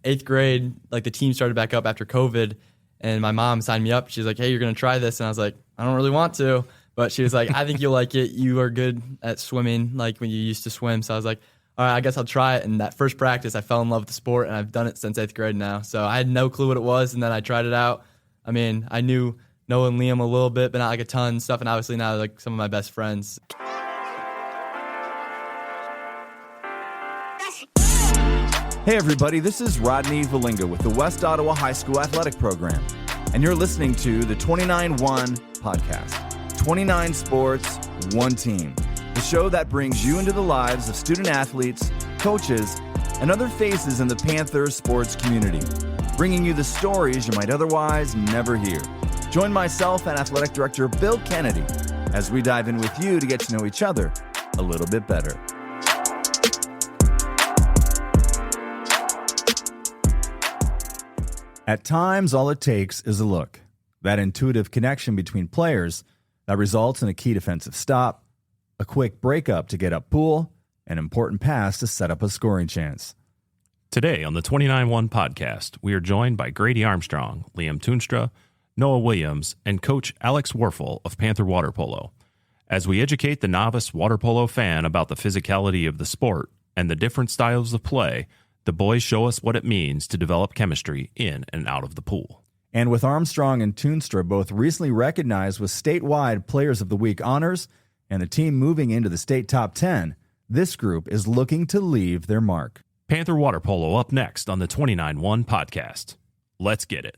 8th grade, like the team started back up after COVID, and my mom signed me up. She's like, hey, you're going to try this. And I was like, I don't really want to. But she was like, I think you'll like it. You are good at swimming, like when you used to swim. So I was like, all right, I guess I'll try it. And that first practice, I fell in love with the sport, and I've done it since 8th grade now. So I had no clue what it was, and then I tried it out. I mean, I knew Noah and Liam a little bit, but not like a ton and stuff. And obviously now they're like some of my best friends. Hey everybody, this is Rodney Valinga with the West Ottawa High School Athletic Program, and you're listening to the 29-1 podcast. 29 sports, one team. The show that brings you into the lives of student athletes, coaches, and other faces in the Panthers sports community, bringing you the stories you might otherwise never hear. Join myself and Athletic Director Bill Kennedy as we dive in with you to get to know each other a little bit better. At times, all it takes is a look. That intuitive connection between players that results in a key defensive stop, a quick breakup to get up pool, an important pass to set up a scoring chance. Today on the 29-1 podcast, we are joined by Grady Armstrong, Liam Tuinstra, Noah Williams, and Coach Alex Wuerfel of Panther Water Polo. As we educate the novice water polo fan about the physicality of the sport and the different styles of play, the boys show us what it means to develop chemistry in and out of the pool. And with Armstrong and Tuinstra both recently recognized with statewide Players of the Week honors and the team moving into the state top 10, this group is looking to leave their mark. Panther Water Polo up next on the 29-1 podcast. Let's get it.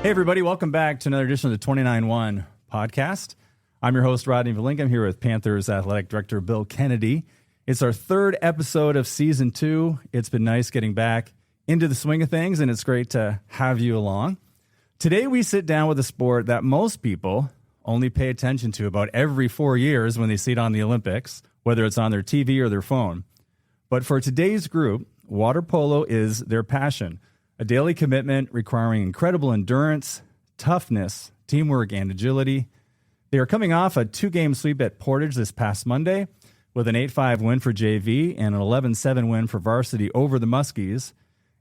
Hey, everybody. Welcome back to another edition of the 29-1 podcast. I'm your host, Rodney Valinga. I'm here with Panthers Athletic Director Bill Kennedy. It's our third episode of Season 2. It's been nice getting back into the swing of things, and it's great to have you along. Today, we sit down with a sport that most people only pay attention to about every 4 years when they see it on the Olympics, whether it's on their TV or their phone. But for today's group, water polo is their passion. A daily commitment requiring incredible endurance, toughness, teamwork, and agility. They are coming off a 2-game sweep at Portage this past Monday with an 8-5 win for JV and an 11-7 win for Varsity over the Muskies.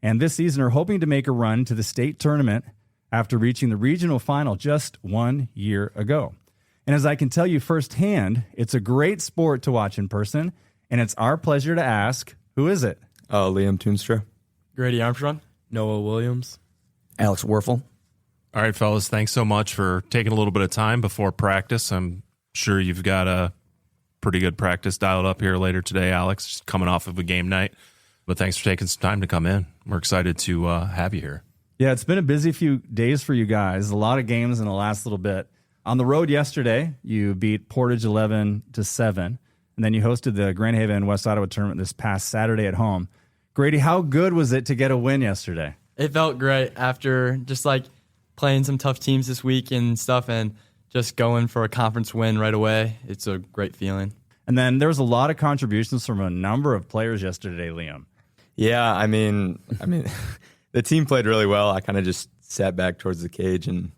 And this season are hoping to make a run to the state tournament after reaching the regional final just 1 year ago. And as I can tell you firsthand, it's a great sport to watch in person, and it's our pleasure to ask, who is it? Liam Tuinstra. Grady Armstrong. Noah Williams. Alex Wuerfel. All right, fellas, thanks so much for taking a little bit of time before practice. I'm sure you've got a pretty good practice dialed up here later today, Alex, just coming off of a game night. But thanks for taking some time to come in. We're excited to have you here. Yeah, it's been a busy few days for you guys. A lot of games in the last little bit. On the road yesterday, you beat Portage 11-7, and then you hosted the Grand Haven West Ottawa tournament this past Saturday at home. Grady, how good was it to get a win yesterday? It felt great after just like playing some tough teams this week and stuff, and just going for a conference win right away. It's a great feeling. And then there was a lot of contributions from a number of players yesterday, Liam. Yeah, I mean, the team played really well. I kind of just sat back towards the cage and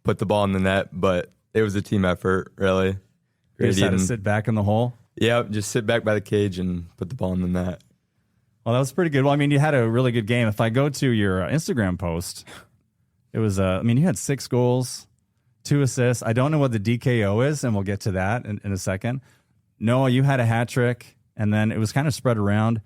put the ball in the net, but it was a team effort, really. You just had to sit back in the hole? Yeah, just sit back by the cage and put the ball in the net. Well, that was pretty good. Well, I mean, you had a really good game. If I go to your Instagram post, it was, you had 6 goals, 2 assists. I don't know what the DKO is, and we'll get to that in a second. Noah, you had a hat trick, and then it was kind of spread around.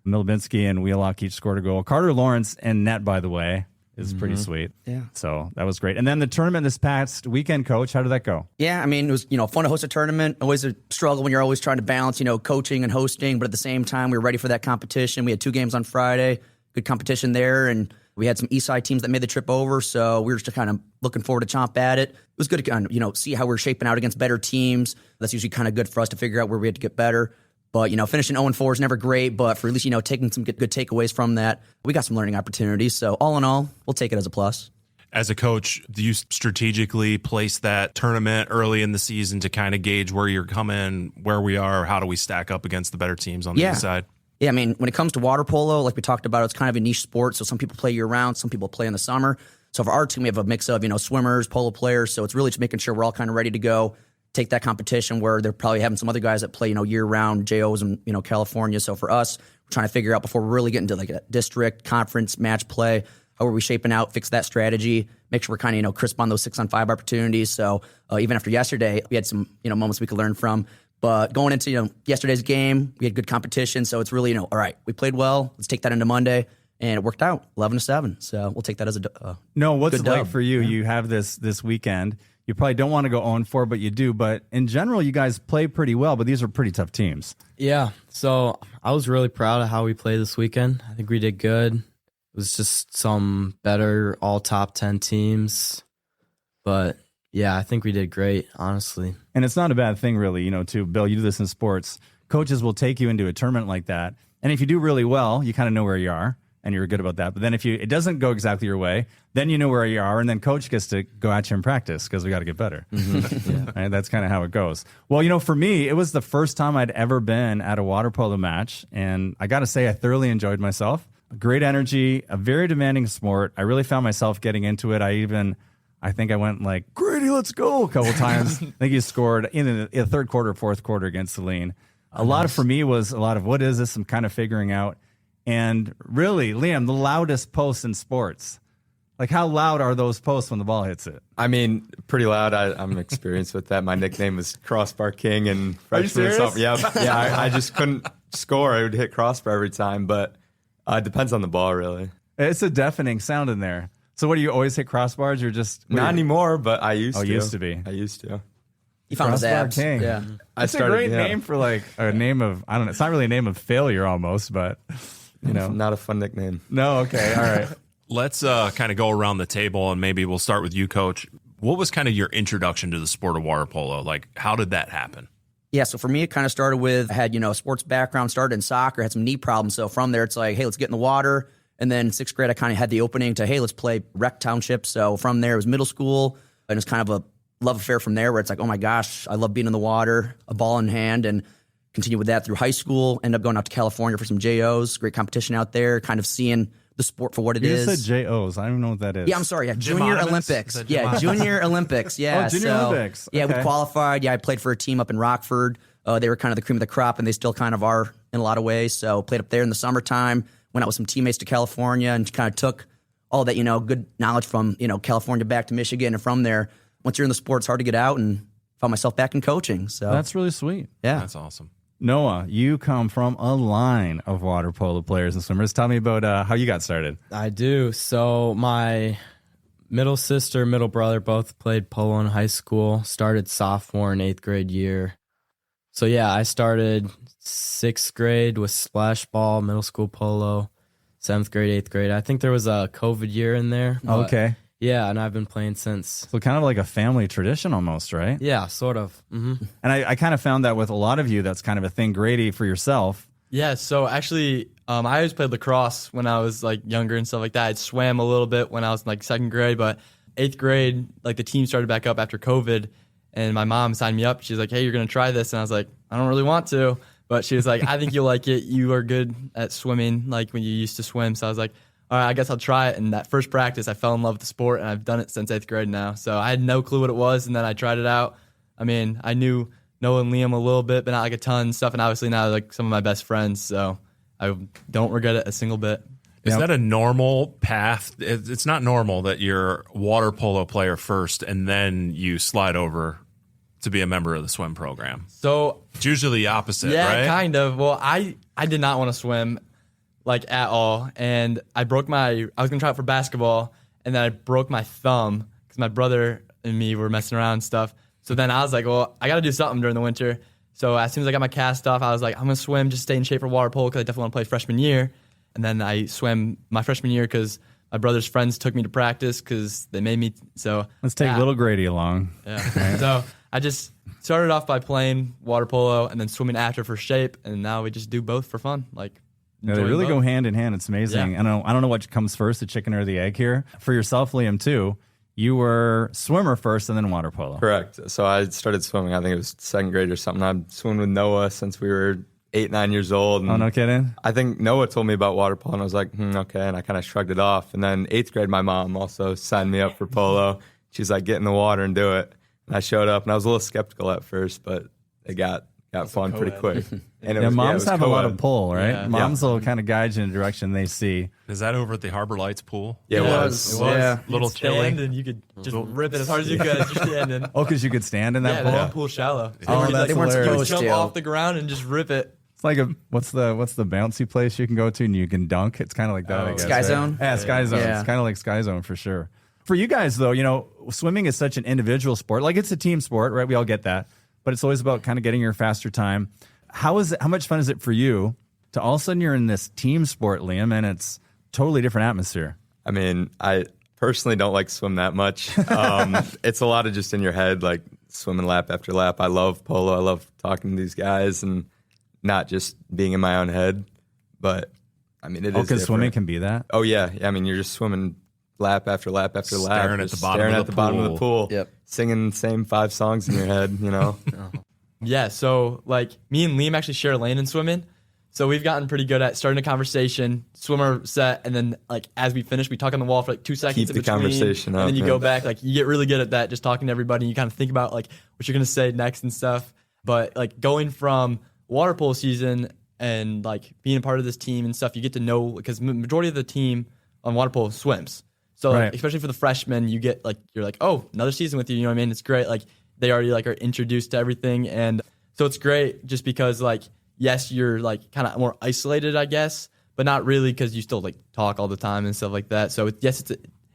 Milibinski and Wheelock each scored a goal. Carter Lawrence in net, by the way, is pretty sweet. Yeah. So that was great. And then the tournament this past weekend, Coach, how did that go? Yeah, I mean, it was, fun to host a tournament. Always a struggle when you're always trying to balance, coaching and hosting. But at the same time, we were ready for that competition. We had 2 games on Friday, good competition there. And we had some Eastside teams that made the trip over. So we were just kind of looking forward to chomp at it. It was good to kind of, see how we're shaping out against better teams. That's usually kind of good for us to figure out where we had to get better. But, finishing 0-4 is never great, but for at least, taking some good takeaways from that, we got some learning opportunities. So all in all, we'll take it as a plus. As a coach, do you strategically place that tournament early in the season to kind of gauge where you're coming, where we are, how do we stack up against the better teams on the east side? Yeah, I mean, when it comes to water polo, like we talked about, it's kind of a niche sport. So some people play year-round, some people play in the summer. So for our team, we have a mix of, swimmers, polo players. So it's really just making sure we're all kind of ready to go, take that competition where they're probably having some other guys that play, year-round JOs in, California. So for us, we're trying to figure out before we really get into like a district, conference, match play, how are we shaping out, fix that strategy, make sure we're kind of, crisp on those 6-on-5 opportunities. So even after yesterday, we had some, moments we could learn from. But going into, yesterday's game, we had good competition. So it's really, all right, we played well. Let's take that into Monday. And it worked out 11-7. So we'll take that as a No, what's good it like dub. for you? Yeah. You have this weekend. You probably don't want to go 0-4, but you do. But in general, you guys play pretty well, but these are pretty tough teams. Yeah, so I was really proud of how we played this weekend. I think we did good. It was just some better all top 10 teams. But yeah, I think we did great, honestly. And it's not a bad thing, really, too. Bill, you do this in sports. Coaches will take you into a tournament like that. And if you do really well, you kind of know where you are. And you're good about that. But then if it doesn't go exactly your way, then you know where you are, and then coach gets to go at you in practice because we got to get better. Mm-hmm. Yeah. Right? That's kind of how it goes. Well, for me, it was the first time I'd ever been at a water polo match, and I got to say I thoroughly enjoyed myself. Great energy, a very demanding sport. I really found myself getting into it. I think I went like, Grady, let's go, a couple times. I think he scored in the third quarter, fourth quarter against Celine. For me, was a lot of what is this? I'm kind of figuring out. And really, Liam, the loudest posts in sports. Like, how loud are those posts when the ball hits it? I mean, pretty loud. I'm experienced with that. My nickname was Crossbar King and Are you serious? Yeah, I just couldn't score. I would hit crossbar every time, but it depends on the ball, really. It's a deafening sound in there. So what, do you always hit crossbars? You're just... Not anymore, but I used to. Used to be. I used to. He found his Crossbar abs. King. Yeah. It's a great name for like a name of, I don't know, it's not really a name of failure almost, but... Not a fun nickname. No, okay, all right. Let's kind of go around the table, and maybe we'll start with you, Coach. What was kind of your introduction to the sport of water polo? Like, how did that happen? Yeah, so for me, it kind of started with, I had, a sports background, started in soccer, had some knee problems. So from there, it's like, hey, let's get in the water. And then 6th grade, I kind of had the opening to, hey, let's play rec township. So from there, it was middle school. And it's kind of a love affair from there where it's like, oh my gosh, I love being in the water, a ball in hand. And continue with that through high school, end up going out to California for some JOs, great competition out there, kind of seeing the sport for what it is. You said JOs. I don't even know what that is. Yeah, I'm sorry. Yeah, Junior Olympics. Yeah, Junior Olympics. Yeah. Junior Olympics. Yeah, we Okay. qualified. Yeah, I played for a team up in Rockford. They were kind of the cream of the crop, and they still kind of are in a lot of ways. So played up there in the summertime, went out with some teammates to California, and kind of took all that, good knowledge from, California back to Michigan. And from there, once you're in the sport, it's hard to get out, and found myself back in coaching. So That's really sweet. yeah. That's awesome. Noah, you come from a line of water polo players and swimmers. Tell me about how you got started. I do. So my middle sister, middle brother both played polo in high school, started sophomore and 8th grade year. So yeah, I started 6th grade with splash ball, middle school polo, 7th grade, 8th grade. I think there was a COVID year in there. but Okay. Yeah, and I've been playing since. So kind of like a family tradition almost, right? Yeah, sort of. Mm-hmm. And I kind of found that with a lot of you, that's kind of a thing. Grady, for yourself. Yeah, so actually, I always played lacrosse when I was like younger and stuff like that. I swam a little bit when I was in like 2nd grade, but 8th grade, like the team started back up after COVID, and my mom signed me up. She's like, hey, you're going to try this. And I was like, I don't really want to. But she was like, I think you'll like it. You are good at swimming, like when you used to swim. So I was like, all right, I guess I'll try it. And that first practice, I fell in love with the sport, and I've done it since 8th grade now. So I had no clue what it was, and then I tried it out. I mean, I knew Noah and Liam a little bit, but not like a ton and stuff. And obviously now they're like some of my best friends. So I don't regret it a single bit. Is that a normal path? It's not normal that you're a water polo player first and then you slide over to be a member of the swim program. So It's usually the opposite, yeah, right? kind of. Well, I did not want to swim like at all, and I was gonna try it for basketball, and then I broke my thumb because my brother and me were messing around and stuff. So then I was like, well, I got to do something during the winter. So as soon as I got my cast off, I was like, I'm gonna swim, just stay in shape for water polo because I definitely want to play freshman year. And then I swam my freshman year because my brother's friends took me to practice because they made me. So Let's take little Grady along. yeah. So I just started off by playing water polo and then swimming after for shape, and now we just do both for fun. Like, Yeah, they enjoy really both. go hand in hand. It's amazing. Yeah. I don't know what comes first, the chicken or the egg here. For yourself, Liam, too, you were swimmer first and then water polo. Correct. So I started swimming, I think it was 2nd grade or something. I've swum with Noah since we were 8, 9 years old. And Oh, no kidding? I think Noah told me about water polo, and I was like, okay. And I kind of shrugged it off. And then 8th grade, my mom also signed me up for polo. She's like, get in the water and do it. And I showed up, and I was a little skeptical at first, but it got fun pretty quick. And it was, moms it was have a lot co-ed. of pull, right? Yeah. Moms will kind of guide you in the direction they see. Is that over at the Harbor Lights pool? Yeah, it It was. was. Yeah. Little You could stand chilly. and you could just rip it as hard as you could. You're standing. Oh, because you could stand in that Yeah, pool? that pool shallow. Oh, You that's They weren't hilarious. would supposed jump to. off the ground and just rip it. It's like what's the bouncy place you can go to and you can dunk? It's kind of like that, I guess. Sky right? Zone? Yeah, Sky Zone. Yeah. It's kind of like Sky Zone for sure. For you guys, though, swimming is such an individual sport. Like, it's a team sport, right? We all get that. But it's always about kind of getting your faster time. How much fun is it for you to all of a sudden you're in this team sport, Liam, and it's totally different atmosphere? I mean, I personally don't like to swim that much. It's a lot of just in your head, like swimming lap after lap. I love polo. I love talking to these guys and not just being in my own head. But, I mean, it is Because different. swimming can be that. Oh, yeah. I mean, you're just swimming lap after lap after lap. Staring at just the bottom staring of at the the bottom of the pool. Yep. Singing the same 5 songs in your head, Yeah, so like me and Liam actually share a lane in swimming. So we've gotten pretty good at starting a conversation, swimmer set, and then like as we finish, we talk on the wall for like 2 seconds Keep in the between, conversation and up, then you yeah. go back. Like you get really good at that, just talking to everybody. And you kind of think about like what you're gonna say next and stuff. But like going from water polo season and like being a part of this team and stuff, you get to know because majority of the team on water polo swims. So like, Right. especially for the freshmen, you get like you're like, oh, another season with you. You know what I mean? It's great. Like they already like are introduced to everything, and so it's great just because like yes, you're like kind of more isolated, I guess, but not really because you still like talk all the time and stuff like that. So yes, it's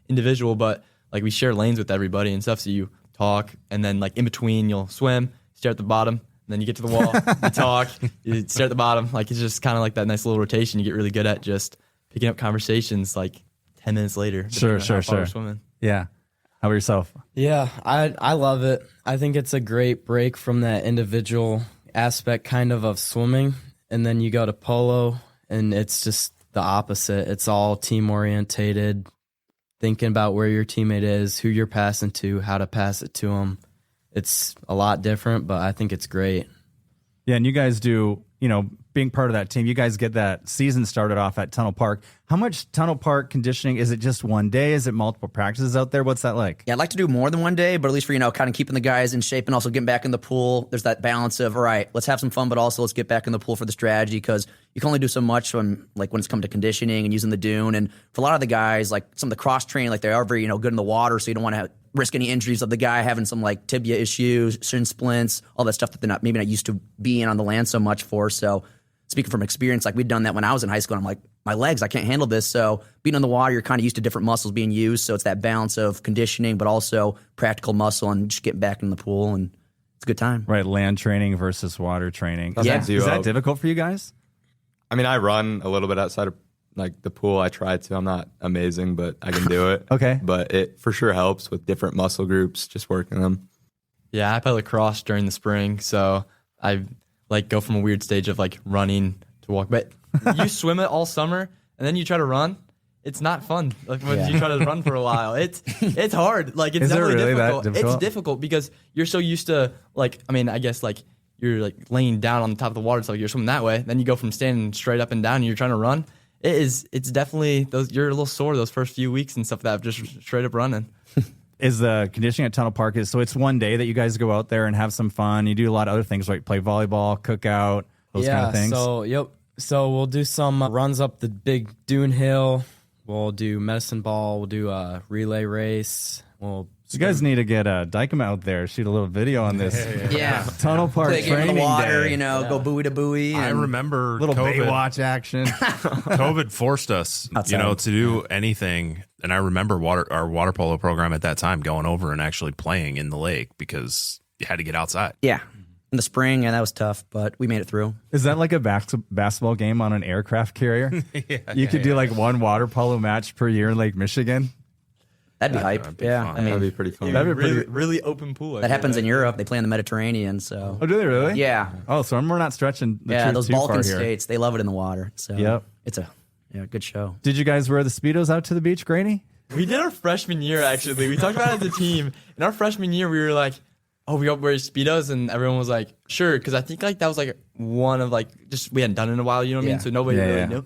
individual, but like we share lanes with everybody and stuff. So you talk, and then like in between, you'll swim, stare at the bottom. And then you get to the wall, you talk, you stare at the bottom. Like it's just kind of like that nice little rotation. You get really good at just picking up conversations like 10 minutes later. Sure, depending on how far we're sure. Swimming. Yeah. How about yourself? Yeah, I love it. I think it's a great break from that individual aspect kind of swimming. And then you go to polo, and it's just the opposite. It's all team orientated, thinking about where your teammate is, who you're passing to, how to pass it to them. It's a lot different, but I think it's great. Yeah, and you guys do, being part of that team, you guys get that season started off at Tunnel Park. How much Tunnel Park conditioning? Is it just one day? Is it multiple practices out there? What's that like? Yeah, I'd like to do more than one day, but at least for, kind of keeping the guys in shape and also getting back in the pool. There's that balance of, all right, let's have some fun, but also let's get back in the pool for the strategy because you can only do so much when it's come to conditioning and using the dune. And for a lot of the guys, like some of the cross training, like they are very, good in the water, so you don't want to risk any injuries of the guy having some like tibia issues, shin splints, all that stuff that they're maybe not used to being on the land so much for. So speaking from experience, like we'd done that when I was in high school, and I'm like, my legs, I can't handle this. So being in the water, you're kind of used to different muscles being used. So it's that balance of conditioning, but also practical muscle and just getting back in the pool, and it's a good time. Right, land training versus water training. Yeah. Is that difficult for you guys? I mean, I run a little bit outside of like the pool. I try to. I'm not amazing, but I can do it. Okay. But it for sure helps with different muscle groups, just working them. Yeah, I play lacrosse during the spring, so I like go from a weird stage of like running to walk. But you swim it all summer, and then you try to run. It's not fun. Like when you try to run for a while, it's hard. Like it's Is it definitely really that difficult. difficult? It's difficult because you're so used to like. I mean, I guess like you're like laying down on the top of the water, so like you're swimming that way. Then you go from standing straight up and down, and you're trying to run. It's definitely those. You're a little sore those first few weeks and stuff like that, just straight up running. Is the conditioning at Tunnel Park so it's one day that you guys go out there and have some fun. You do a lot of other things like play volleyball, cook out, those kind of things. So we'll do some runs up the big dune hill. We'll do medicine ball. We'll do a relay race. You guys need to get Dykem out there, shoot a little video on this. Yeah. Tunnel Park Play a game in training the water, day. go buoy to buoy. I and- remember Little COVID. Baywatch action. COVID forced us, to do anything. And I remember our water polo program at that time going over and actually playing in the lake because you had to get outside. Yeah. In the spring, and that was tough, but we made it through. Is that like a basketball game on an aircraft carrier? You could do like one water polo match per year in Lake Michigan. That'd be hype. be Yeah. fun. I mean, That'd be pretty fun. That'd be really, pretty- really open pool. that happens in Europe. They play in the Mediterranean, so. Oh, do they really? Yeah. Oh, so we're not stretching the Yeah, truth those too far Balkan here. states, they love it in the water. So Yep. it's a good show. Did you guys wear the Speedos out to the beach, Grady? We did our freshman year, actually. We talked about it as a team. In our freshman year, we were like, oh, we all wear Speedos, and everyone was like, sure, because I think like that was like one of like just we hadn't done it in a while, you know what I mean? So nobody really knew.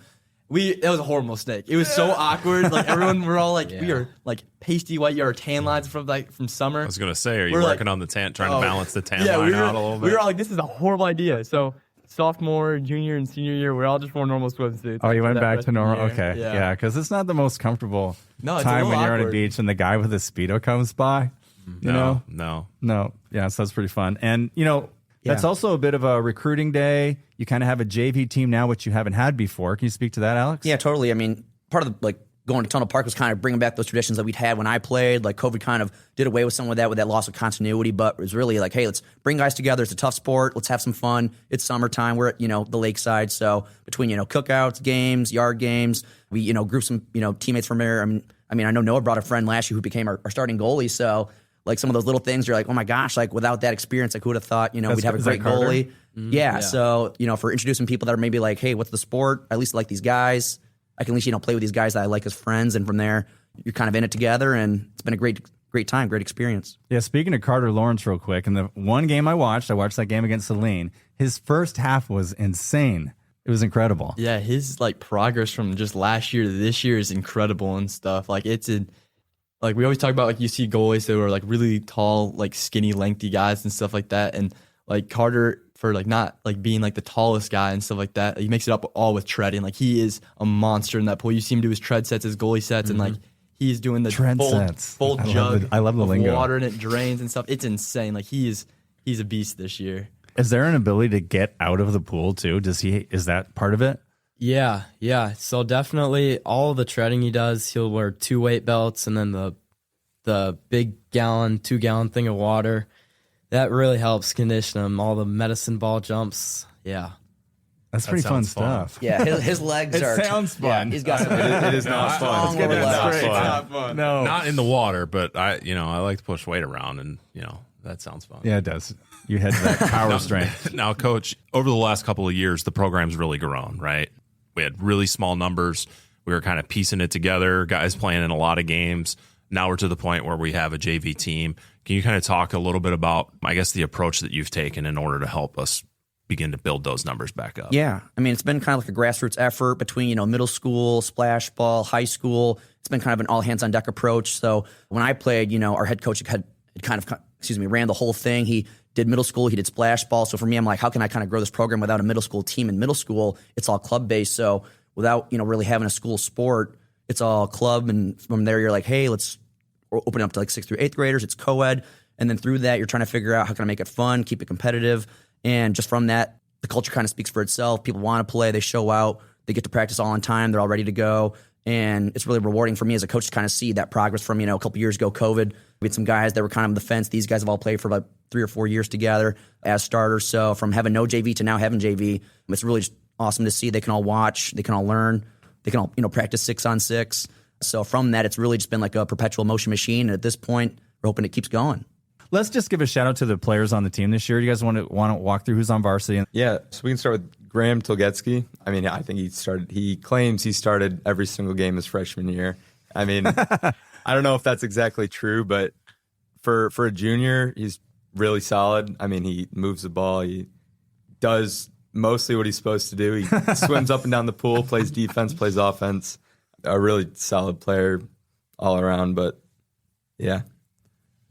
That was a horrible mistake. It was so awkward. Like everyone, we're all like, we are like pasty white. You are tan lines from summer. I was gonna say, are you We're working like, on the tan, trying to balance the tan yeah, line out a little bit? We were all like, this is a horrible idea. So sophomore, junior, and senior year, we're all just wore normal swimsuits. Oh, you went back to normal? year. Okay. Yeah, because it's not the most comfortable No, time it's when you're on a awkward. beach and the guy with a Speedo comes by. You know? No. Yeah, so that's pretty fun. And, that's also a bit of a recruiting day. You kind of have a JV team now, which you haven't had before. Can you speak to that, Alex? Yeah, totally. I mean, part of the, like going to Tunnel Park was kind of bringing back those traditions that we'd had when I played. Like COVID kind of did away with some of that with that loss of continuity, but it was really like, hey, let's bring guys together. It's a tough sport. Let's have some fun. It's summertime. We're at, the lakeside. So between, cookouts, games, yard games, we, group some, teammates from there. I mean, I know Noah brought a friend last year who became our starting goalie. So like some of those little things, you're like, oh my gosh, like without that experience, like who would have thought, we'd have a great goalie. Yeah. So, for introducing people that are maybe like, hey, what's the sport? I at least like these guys. I can at least, play with these guys that I like as friends. And from there, you're kind of in it together. And it's been a great time, great experience. Yeah, speaking of Carter Lawrence real quick, and the one game I watched that game against Celine, his first half was insane. It was incredible. Yeah, his like progress from just last year to this year is incredible and stuff. Like like we always talk about like you see goalies that are like really tall, like skinny, lengthy guys and stuff like that. And like Carter, for like not like being like the tallest guy and stuff like that, he makes it up all with treading. Like he is a monster in that pool. You see him do his tread sets, his goalie sets, and like he's doing the Tread sets. full jug I love the of lingo. water and it drains and stuff. It's insane. Like he's a beast this year. Is there an ability to get out of the pool too? Is that part of it? Yeah. So definitely all the treading he does, he'll wear 2 weight belts and then the big 2-gallon thing of water. That really helps condition him. All the medicine ball jumps. Yeah. That's pretty fun stuff. Yeah, his legs It are. sounds fun. Yeah, he's got some. It is not fun. Strong lower legs. It's not fun. No. Not in the water, but I like to push weight around, and that sounds fun. Yeah, it does. You head to that power strength. Now, Coach, over the last couple of years, the program's really grown, right? We had really small numbers. We were kind of piecing it together, guys playing in a lot of games. Now we're to the point where we have a JV team. Can you kind of talk a little bit about, I guess, the approach that you've taken in order to help us begin to build those numbers back up? Yeah. I mean, it's been kind of like a grassroots effort between, middle school, splash ball, high school. It's been kind of an all hands on deck approach. So when I played, our head coach had ran the whole thing. He did middle school, he did splash ball. So for me, I'm like, how can I kind of grow this program without a middle school team? In middle school, it's all club based. So without, really having a school sport, it's all club. And from there, you're like, hey, let's open it up to like 6th through 8th graders. It's co-ed. And then through that, you're trying to figure out how can I make it fun, keep it competitive. And just from that, the culture kind of speaks for itself. People want to play, they show out, they get to practice all on time, they're all ready to go. And it's really rewarding for me as a coach to kind of see that progress from, a couple years ago, COVID. We had some guys that were kind of on the fence. These guys have all played for about 3 or 4 years together as starters. So from having no JV to now having JV, it's really just awesome to see. They can all watch, they can all learn, they can all, practice 6-on-6. So from that, it's really just been like a perpetual motion machine. And at this point, we're hoping it keeps going. Let's just give a shout out to the players on the team this year. You guys want to walk through who's on varsity? Yeah, so we can start with Graham Tilgetsky. I mean, I think he claims he started every single game his freshman year. I mean, I don't know if that's exactly true, but for a junior, he's really solid. I mean, he moves the ball. He does mostly what he's supposed to do. He swims up and down the pool, plays defense, plays offense. A really solid player all around, but yeah.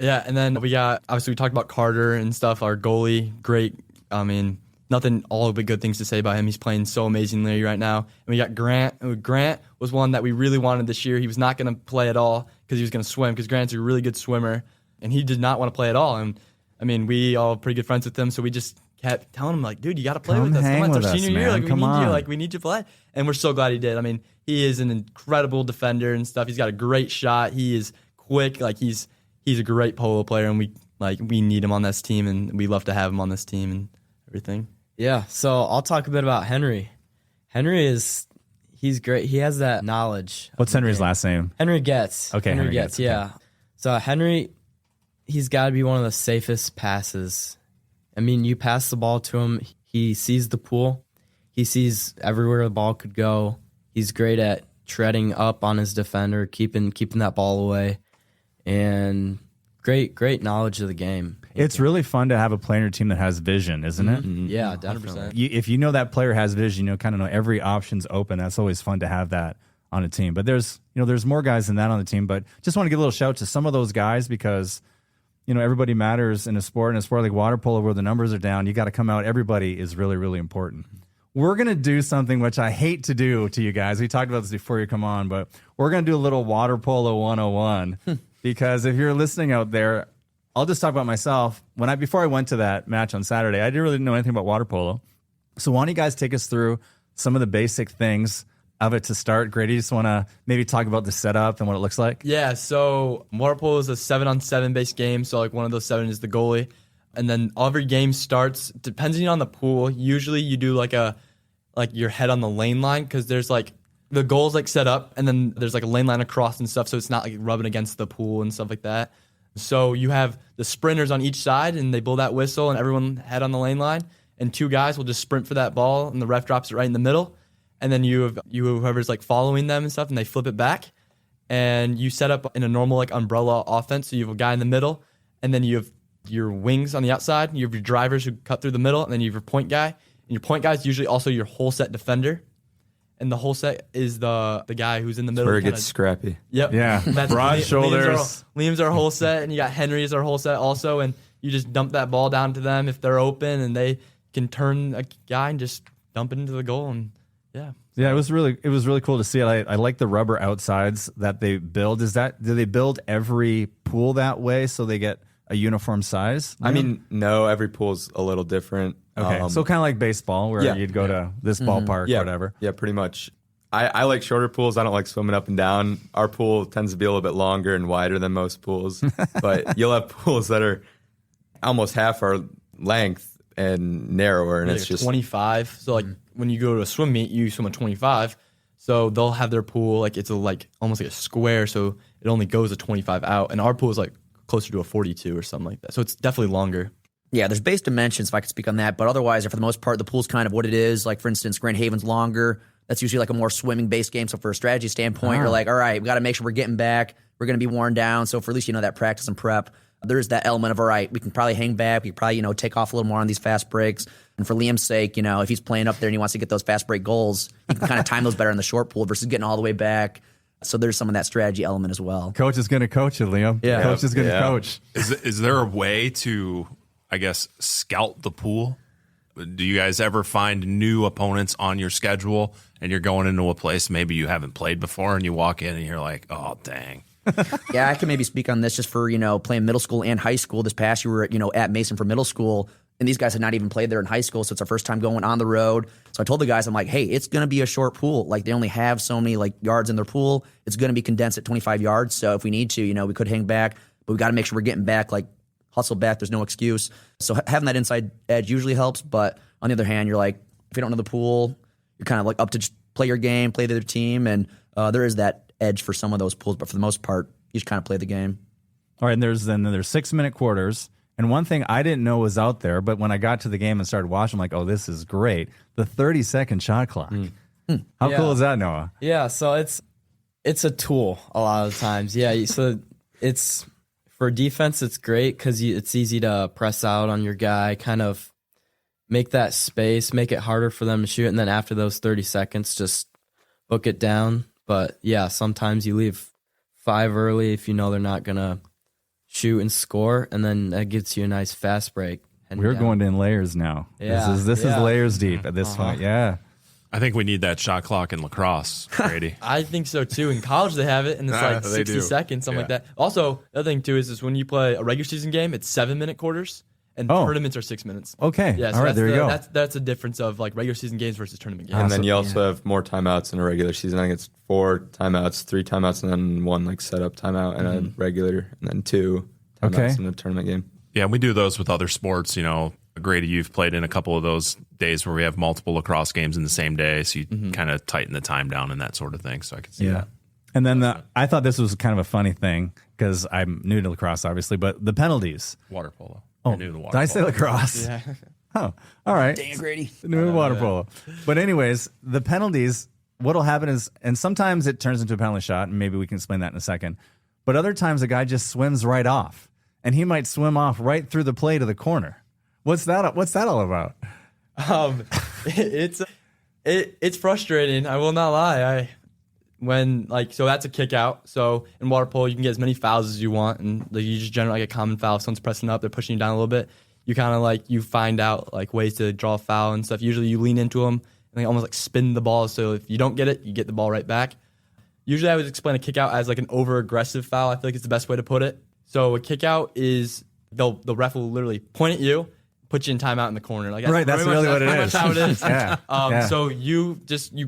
Yeah, and then we talked about Carter and stuff, our goalie, great. I mean, nothing all but good things to say about him. He's playing so amazingly right now. And we got Grant. Grant was one that we really wanted this year. He was not going to play at all because he was going to swim, because Grant's a really good swimmer, and he did not want to play at all. And I mean, we all pretty good friends with him, so we just kept telling him, like, dude, you got to play with us. Come on, it's our senior year. Like, we need you. Like, we need you to play. And we're so glad he did. I mean, he is an incredible defender and stuff. He's got a great shot. He is quick. Like, he's a great polo player, and we need him on this team, and we love to have him on this team and everything. Yeah, so I'll talk a bit about Henry. He's great. He has that knowledge. What's Henry's last name? Henry Getz. Okay, Henry Henry Getz, Getz, yeah. So Henry, he's got to be one of the safest passes. I mean, you pass the ball to him, he sees the pool. He sees everywhere the ball could go. He's great at treading up on his defender, keeping that ball away. And great knowledge of the game. It's really fun to have a player on your team that has vision, isn't it? Yeah, definitely. If you know that player has vision, kind of know every option's open. That's always fun to have that on a team. But there's more guys than that on the team. But just want to give a little shout to some of those guys because everybody matters in a sport like water polo where the numbers are down. You got to come out. Everybody is really, really important. We're going to do something which I hate to do to you guys. We talked about this before you come on, but we're going to do a little water polo 101 because if you're listening out there, I'll just talk about myself. Before I went to that match on Saturday, I didn't really know anything about water polo. So why don't you guys take us through some of the basic things of it to start? Grady, you just want to maybe talk about the setup and what it looks like? Yeah, so water polo is a 7-on-7 based game. So like one of those 7 is the goalie. And then every game starts, depending on the pool, usually you do like your head on the lane line because there's like the goal's like set up and then there's like a lane line across and stuff. So it's not like rubbing against the pool and stuff like that. So you have the sprinters on each side and they blow that whistle and everyone head on the lane line. And 2 guys will just sprint for that ball and the ref drops it right in the middle. And then you have whoever's like following them and stuff and they flip it back. And you set up in a normal like umbrella offense. So you have a guy in the middle and then you have your wings on the outside. You have your drivers who cut through the middle and then you have your point guy. And your point guy is usually also your whole set defender. And the whole set is the guy who's in the middle. Where it gets scrappy. Yep. Yeah. Broad shoulders. Liam's our whole set, and you got Henry as our whole set also. And you just dump that ball down to them if they're open, and they can turn a guy and just dump it into the goal. And yeah. Yeah, it was really cool to see it. I like the rubber outsides that they build. Do they build every pool that way so they get a uniform size? I mean, no, every pool's a little different. Okay, so kind of like baseball where you'd go to this ballpark or whatever. Yeah, pretty much. I like shorter pools. I don't like swimming up and down. Our pool tends to be a little bit longer and wider than most pools. But you'll have pools that are almost half our length and narrower, and it's just 25. So like when you go to a swim meet, you swim a 25. So they'll have their pool like it's almost like a square, so it only goes a 25 out, and our pool is like closer to a 42 or something like that. So it's definitely longer. Yeah, there's base dimensions, if I could speak on that. But otherwise, for the most part, the pool's kind of what it is. Like, for instance, Grand Haven's longer. That's usually like a more swimming-based game. So for a strategy standpoint, you're like, all right, we got to make sure we're getting back. We're going to be worn down. So for at least, that practice and prep, there's that element of, all right, we can probably hang back. We can probably, take off a little more on these fast breaks. And for Liam's sake, if he's playing up there and he wants to get those fast break goals, he can kind of time those better in the short pool versus getting all the way back. So there's some of that strategy element as well. Coach is going to coach it, Liam. Yeah. Coach is going to coach. Is there a way to, I guess, scout the pool? Do you guys ever find new opponents on your schedule and you're going into a place maybe you haven't played before and you walk in and you're like, oh, dang. Yeah, I can maybe speak on this just for, playing middle school and high school. This past year, we were, at Mason for middle school, and these guys had not even played there in high school, so it's our first time going on the road. So I told the guys, I'm like, hey, it's going to be a short pool. Like, they only have so many, yards in their pool. It's going to be condensed at 25 yards, so if we need to, we could hang back, but we got to make sure we're getting back, hustle back. There's no excuse. So having that inside edge usually helps, but on the other hand, you're like, if you don't know the pool, you're kind of up to just play your game, play the other team, and there is that edge for some of those pools, but for the most part, you just kind of play the game. All right, and there's 6-minute quarters. And one thing I didn't know was out there, but when I got to the game and started watching, I'm like, oh, this is great. The 30-second shot clock. How cool is that, Noah? Yeah, so it's a tool a lot of the times. Yeah, so it's for defense, it's great because it's easy to press out on your guy, kind of make that space, make it harder for them to shoot, and then after those 30 seconds, just book it down. But yeah, sometimes you leave 5 early if you know they're not going to shoot and score, and then that gets you a nice fast break. We're going in layers now. Yeah. This is layers deep at this point. Yeah. I think we need that shot clock in lacrosse, Grady. I think so too. In college they have it, and it's like 60 seconds, something like that. Also, the other thing too is when you play a regular season game, it's 7-minute quarters, and tournaments are 6 minutes. Okay. Yeah. So all right. There you go. That's a difference of regular season games versus tournament games. And then you also have more timeouts in a regular season. I think it's 4 timeouts, 3 timeouts, and then 1 setup timeout in a regular, and then 2 timeouts in a tournament game. Yeah, we do those with other sports. Grady, you've played in a couple of those days where we have multiple lacrosse games in the same day, so you kind of tighten the time down and that sort of thing. So I can see that. And then I thought this was kind of a funny thing because I'm new to lacrosse, obviously, but the penalties. Water polo. Oh, You're new to water did I say polo. lacrosse? Yeah. Oh, all right. Dang it, Grady. New to water polo. But anyways, the penalties, what'll happen is, and sometimes it turns into a penalty shot, and maybe we can explain that in a second, but other times the guy just swims right off. and he might swim off right through the play to the corner. What's that all about? It's frustrating. I will not lie. So that's a kick out. So in water polo, you can get as many fouls as you want, and you just generate like a common foul. If someone's pressing up, they're pushing you down a little bit. You kind of you find out like ways to draw a foul and stuff. Usually you lean into them and they almost like spin the ball. So if you don't get it, you get the ball right back. Usually I would explain a kick out as like an over aggressive foul. I feel like it's the best way to put it. So a kick out is the ref will literally point at you, put you in timeout in the corner. Like that's really what it is. That's how it is. Yeah. So you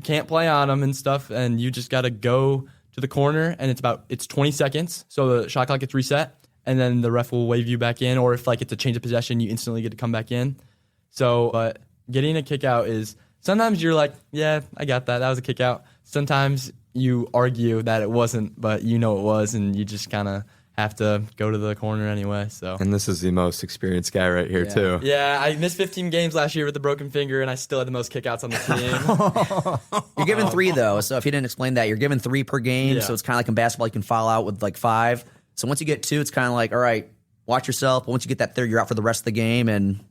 can't play on them and stuff, and you just got to go to the corner, and it's 20 seconds. So the shot clock gets reset, and then the ref will wave you back in, or if like it's a change of possession, you instantly get to come back in. So getting a kick out is sometimes you're like, yeah, I got that. That was a kick out. Sometimes you argue that it wasn't, but you know it was, and you just kind of have to go to the corner anyway. So. And this is the most experienced guy right here too. Yeah, I missed 15 games last year with a broken finger, and I still had the most kickouts on the team. You're given 3 though, so if you didn't explain that, you're given 3 per game. Yeah. So it's kind of like in basketball, you can foul out with like 5. So once you get 2, it's kind of like, all right, watch yourself. But once you get that 3rd, you're out for the rest of the game, and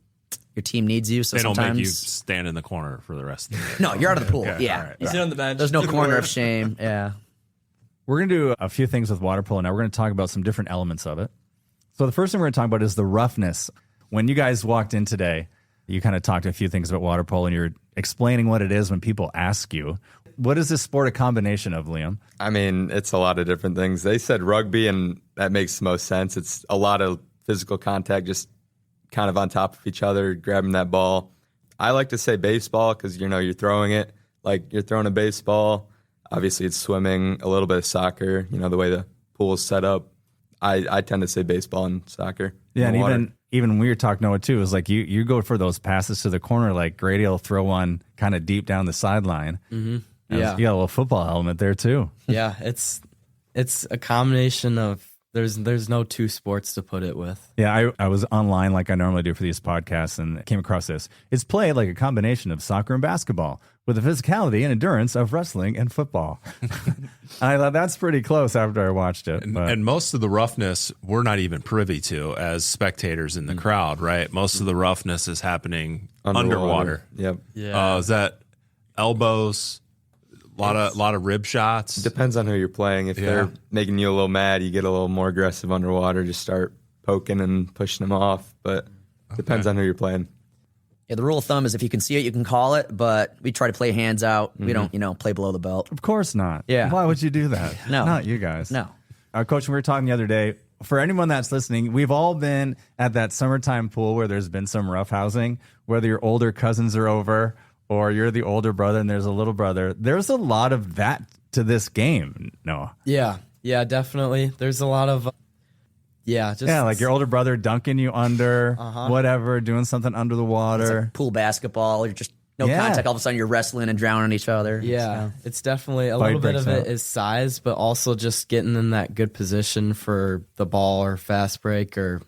your team needs you. So They don't sometimes make you stand in the corner for the rest of the game. no, you're out of the pool. Okay, Yeah, all right. You sit on the bench. there's no do the corner work. of shame. Yeah. We're going to do a few things with water polo now. We're going to talk about some different elements of it. So the first thing we're going to talk about is the roughness. When you guys walked in today, you kind of talked a few things about water polo, and you're explaining what it is when people ask you. What is this sport a combination of, Liam? I mean, it's a lot of different things. They said rugby, and that makes the most sense. It's a lot of physical contact, just kind of on top of each other, grabbing that ball. I like to say baseball because, you're throwing it like you're throwing a baseball. Obviously, it's swimming, a little bit of soccer, the way the pool is set up. I tend to say baseball and soccer. Yeah, in the water. and even when we were talking Noah too, is like you go for those passes to the corner, like Grady will throw one kind of deep down the sideline. Mm-hmm. Yeah. You got a little football element there too. Yeah, it's a combination of there's no 2 sports to put it with. Yeah, I was online like I normally do for these podcasts and came across this. It's played like a combination of soccer and basketball with the physicality and endurance of wrestling and football. I thought that's pretty close after I watched it. And most of the roughness we're not even privy to as spectators in the crowd, right? Most of the roughness is happening underwater. Yep. Yeah. Is that elbows? A lot of rib shots. Depends on who you're playing. If they're making you a little mad, you get a little more aggressive underwater. Just start poking and pushing them off. But depends on who you're playing. Yeah, the rule of thumb is if you can see it, you can call it, but we try to play hands out. We don't, play below the belt. Of course not. Yeah. Why would you do that? No. Not you guys. No. Coach, we were talking the other day. For anyone that's listening, we've all been at that summertime pool where there's been some roughhousing, whether your older cousins are over or you're the older brother and there's a little brother. There's a lot of that to this game, Noah. Yeah, definitely. There's a lot of like your older brother dunking you under, whatever, doing something under the water. It's like pool basketball. You're just no contact. All of a sudden, you're wrestling and drowning each other. Yeah, So. it's definitely a Fight little bit breaks of it out. is size, but also just getting in that good position for the ball or fast break or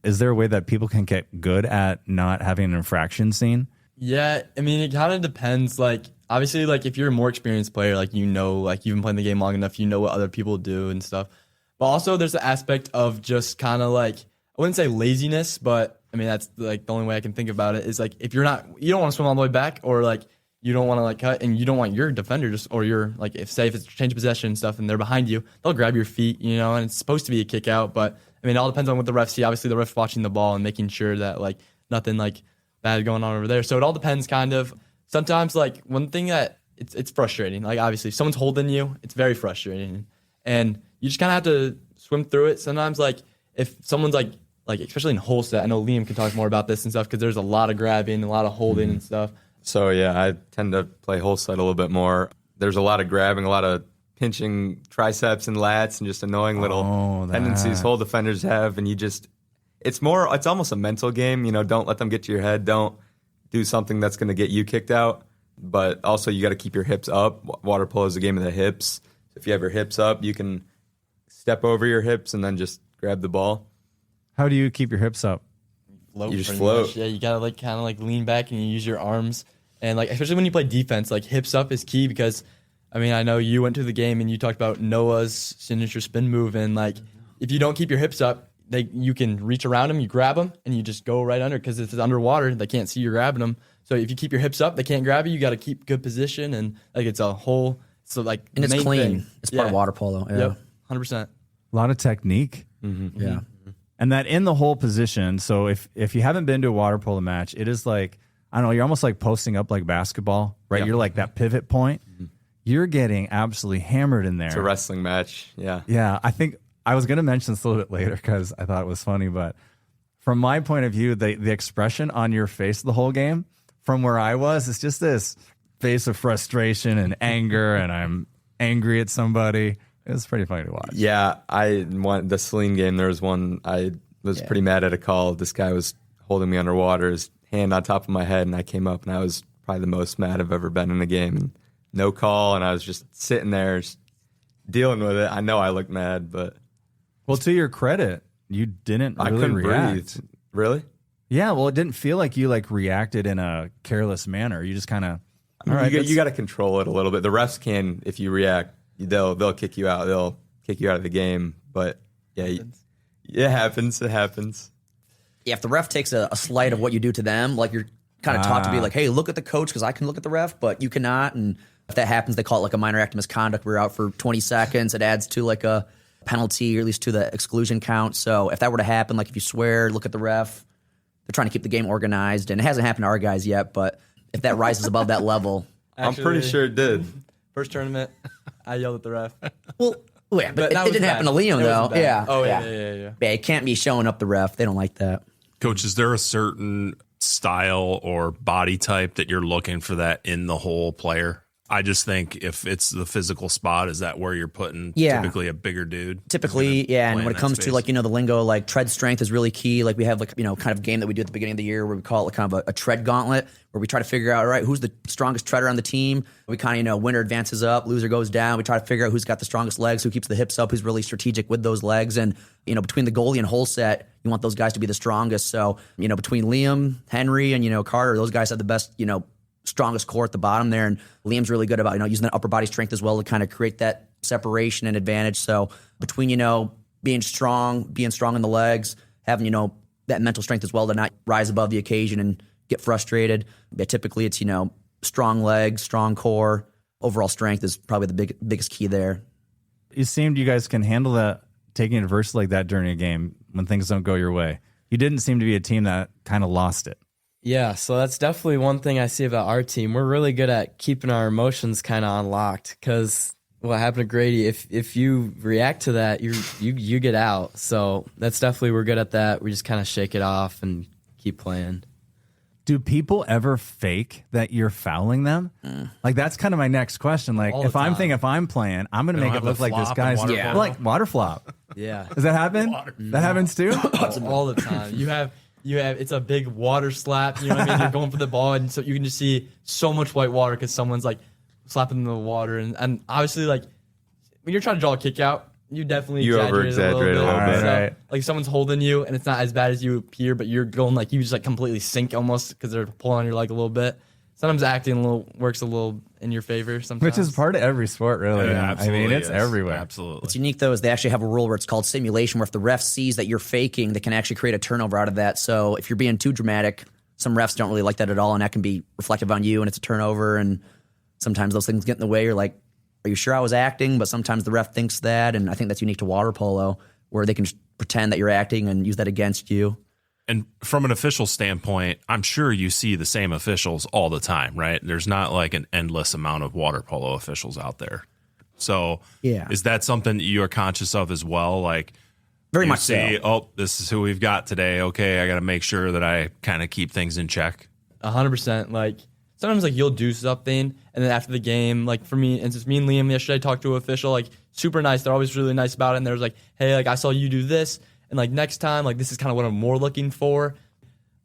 Is there a way that people can get good at not having an infraction scene? Yeah, I mean, it kind of depends. Like, obviously, like, if you're a more experienced player, like, you've been playing the game long enough, you know what other people do and stuff. But also, there's the aspect of just kind of, like, I wouldn't say laziness, but, I mean, that's, like, the only way I can think about it is, like, if you don't want to swim all the way back or, like, you don't want to, like, cut and you don't want your defender just, or your, like, if it's change of possession and stuff and they're behind you, they'll grab your feet, and it's supposed to be a kick out. But, I mean, it all depends on what the refs see. Obviously, the ref's watching the ball and making sure that, like, nothing, like, bad going on over there. So it all depends kind of. Sometimes like one thing that it's frustrating. Like obviously if someone's holding you, it's very frustrating. And you just kind of have to swim through it. Sometimes like if someone's like especially in hole set, I know Liam can talk more about this and stuff because there's a lot of grabbing, a lot of holding and stuff. So yeah, I tend to play whole set a little bit more. There's a lot of grabbing, a lot of pinching triceps and lats and just annoying little tendencies whole defenders have. And it's almost a mental game. Don't let them get to your head. Don't do something that's going to get you kicked out. But also you got to keep your hips up. Water polo is a game of the hips. If you have your hips up, you can step over your hips and then just grab the ball. How do you keep your hips up? Float, you just pretty float. much. Yeah, you gotta like kind of like lean back and you use your arms and like especially when you play defense, like hips up is key because I mean I know you went to the game and you talked about Noah's signature spin move and like if you don't keep your hips up, you can reach around them, you grab them, and you just go right under, because if it's underwater, they can't see you're grabbing them. So if you keep your hips up, they can't grab you. You got to keep good position, and like it's a whole. So like, And it's main clean. thing. It's part of water polo. Yeah. Yep, 100%. A lot of technique. Yeah. And that in the whole position. So if you haven't been to a water polo match, it is like, I don't know, you're almost like posting up like basketball, right? You're like that pivot point. You're getting absolutely hammered in there. It's a wrestling match. Yeah. Yeah, I think I was going to mention this a little bit later because I thought it was funny, but from my point of view, the expression on your face the whole game from where I was, it's just this face of frustration and anger, and I'm angry at somebody. It was pretty funny to watch. Yeah, the Celine game, there was one, I was pretty mad at a call. This guy was holding me underwater, his hand on top of my head, and I came up, and I was probably the most mad I've ever been in a game. And no call, and I was just sitting there just dealing with it. I know I looked mad, but... Well, to your credit, you didn't really I couldn't react. breathe. Really? Yeah, well, it didn't feel like you like reacted in a careless manner. You just kind of, all right, You got to control it a little bit. The refs can, if you react, they'll kick you out. They'll kick you out of the game. But yeah, it happens. It happens. Yeah, if the ref takes a slight of what you do to them, like you're kind of taught to be like, hey, look at the coach because I can look at the ref, but you cannot. And if that happens, they call it like a minor act of misconduct. We're out for 20 seconds. It adds to like a penalty, or at least to the exclusion count. So if that were to happen, like if you swear, look at the ref, they're trying to keep the game organized. And it hasn't happened to our guys yet, but if that rises above that level. I'm pretty sure it did. First tournament, I yelled at the ref. Well, yeah, but that it was didn't bad. happen to Liam, It though. wasn't bad. Yeah. Oh, yeah. Yeah, it can't be showing up the ref. They don't like that. Coach, is there a certain style or body type that you're looking for that in the whole player? I just think if it's the physical spot, is that where you're putting typically a bigger dude? Typically, yeah. And play when in it comes that to space? like, the lingo, like tread strength is really key. Like we have like, kind of game that we do at the beginning of the year where we call it like kind of a tread gauntlet where we try to figure out, all right, who's the strongest treader on the team? We kind of, winner advances up, loser goes down. We try to figure out who's got the strongest legs, who keeps the hips up, who's really strategic with those legs. And, between the goalie and whole set, you want those guys to be the strongest. So, between Liam, Henry, and, Carter, those guys have the best, strongest core at the bottom there, and Liam's really good about using that upper body strength as well to kind of create that separation and advantage. So between being strong in the legs, having that mental strength as well to not rise above the occasion and get frustrated. But typically it's strong legs, strong core, overall strength is probably the biggest key there. It seemed you guys can handle that, taking adversity like that during a game when things don't go your way. You didn't seem to be a team that kind of lost it. Yeah, so that's definitely one thing I see about our team. We're really good at keeping our emotions kind of unlocked because what happened to Grady, if you react to that, you get out. So that's definitely, we're good at that. We just kind of shake it off and keep playing. Do people ever fake that you're fouling them? Like that's kind of my next question. Like All the if I'm time. thinking if I'm playing, I'm going to They make don't it have look the like this flop guy's and water polo? like water flop. Yeah. Does that happen? That happens too? All the time. You have it's a big water slap. You know what I mean? You're going for the ball, and so you can just see so much white water because someone's like slapping the water, and obviously like when you're trying to draw a kick out, you definitely over-exaggerate a little bit. Right. Like someone's holding you, and it's not as bad as you appear, but you're going like you just like completely sink almost because they're pulling on your leg a little bit. Sometimes acting works a little in your favor. Sometimes, Which is part of every sport, really. Yeah, I mean, it's is. everywhere. Absolutely. What's unique though is they actually have a rule where it's called simulation, where if the ref sees that you're faking, they can actually create a turnover out of that. So if you're being too dramatic, some refs don't really like that at all, and that can be reflective on you, and it's a turnover. And sometimes those things get in the way. You're like, are you sure I was acting? But sometimes the ref thinks that, and I think that's unique to water polo, where they can just pretend that you're acting and use that against you. And from an official standpoint, I'm sure you see the same officials all the time, right? There's not like an endless amount of water polo officials out there. So Yeah. is that something you're conscious of as well? Like Very you much see, so. oh, this is who we've got today. Okay, I got to make sure that I kind of keep things in check. 100%. Like sometimes like you'll do something, and then after the game, like for me, and since me and Liam yesterday talked to an official, like super nice. They're always really nice about it. And there's like, hey, like I saw you do this, and like next time, like this is kind of what I'm more looking for.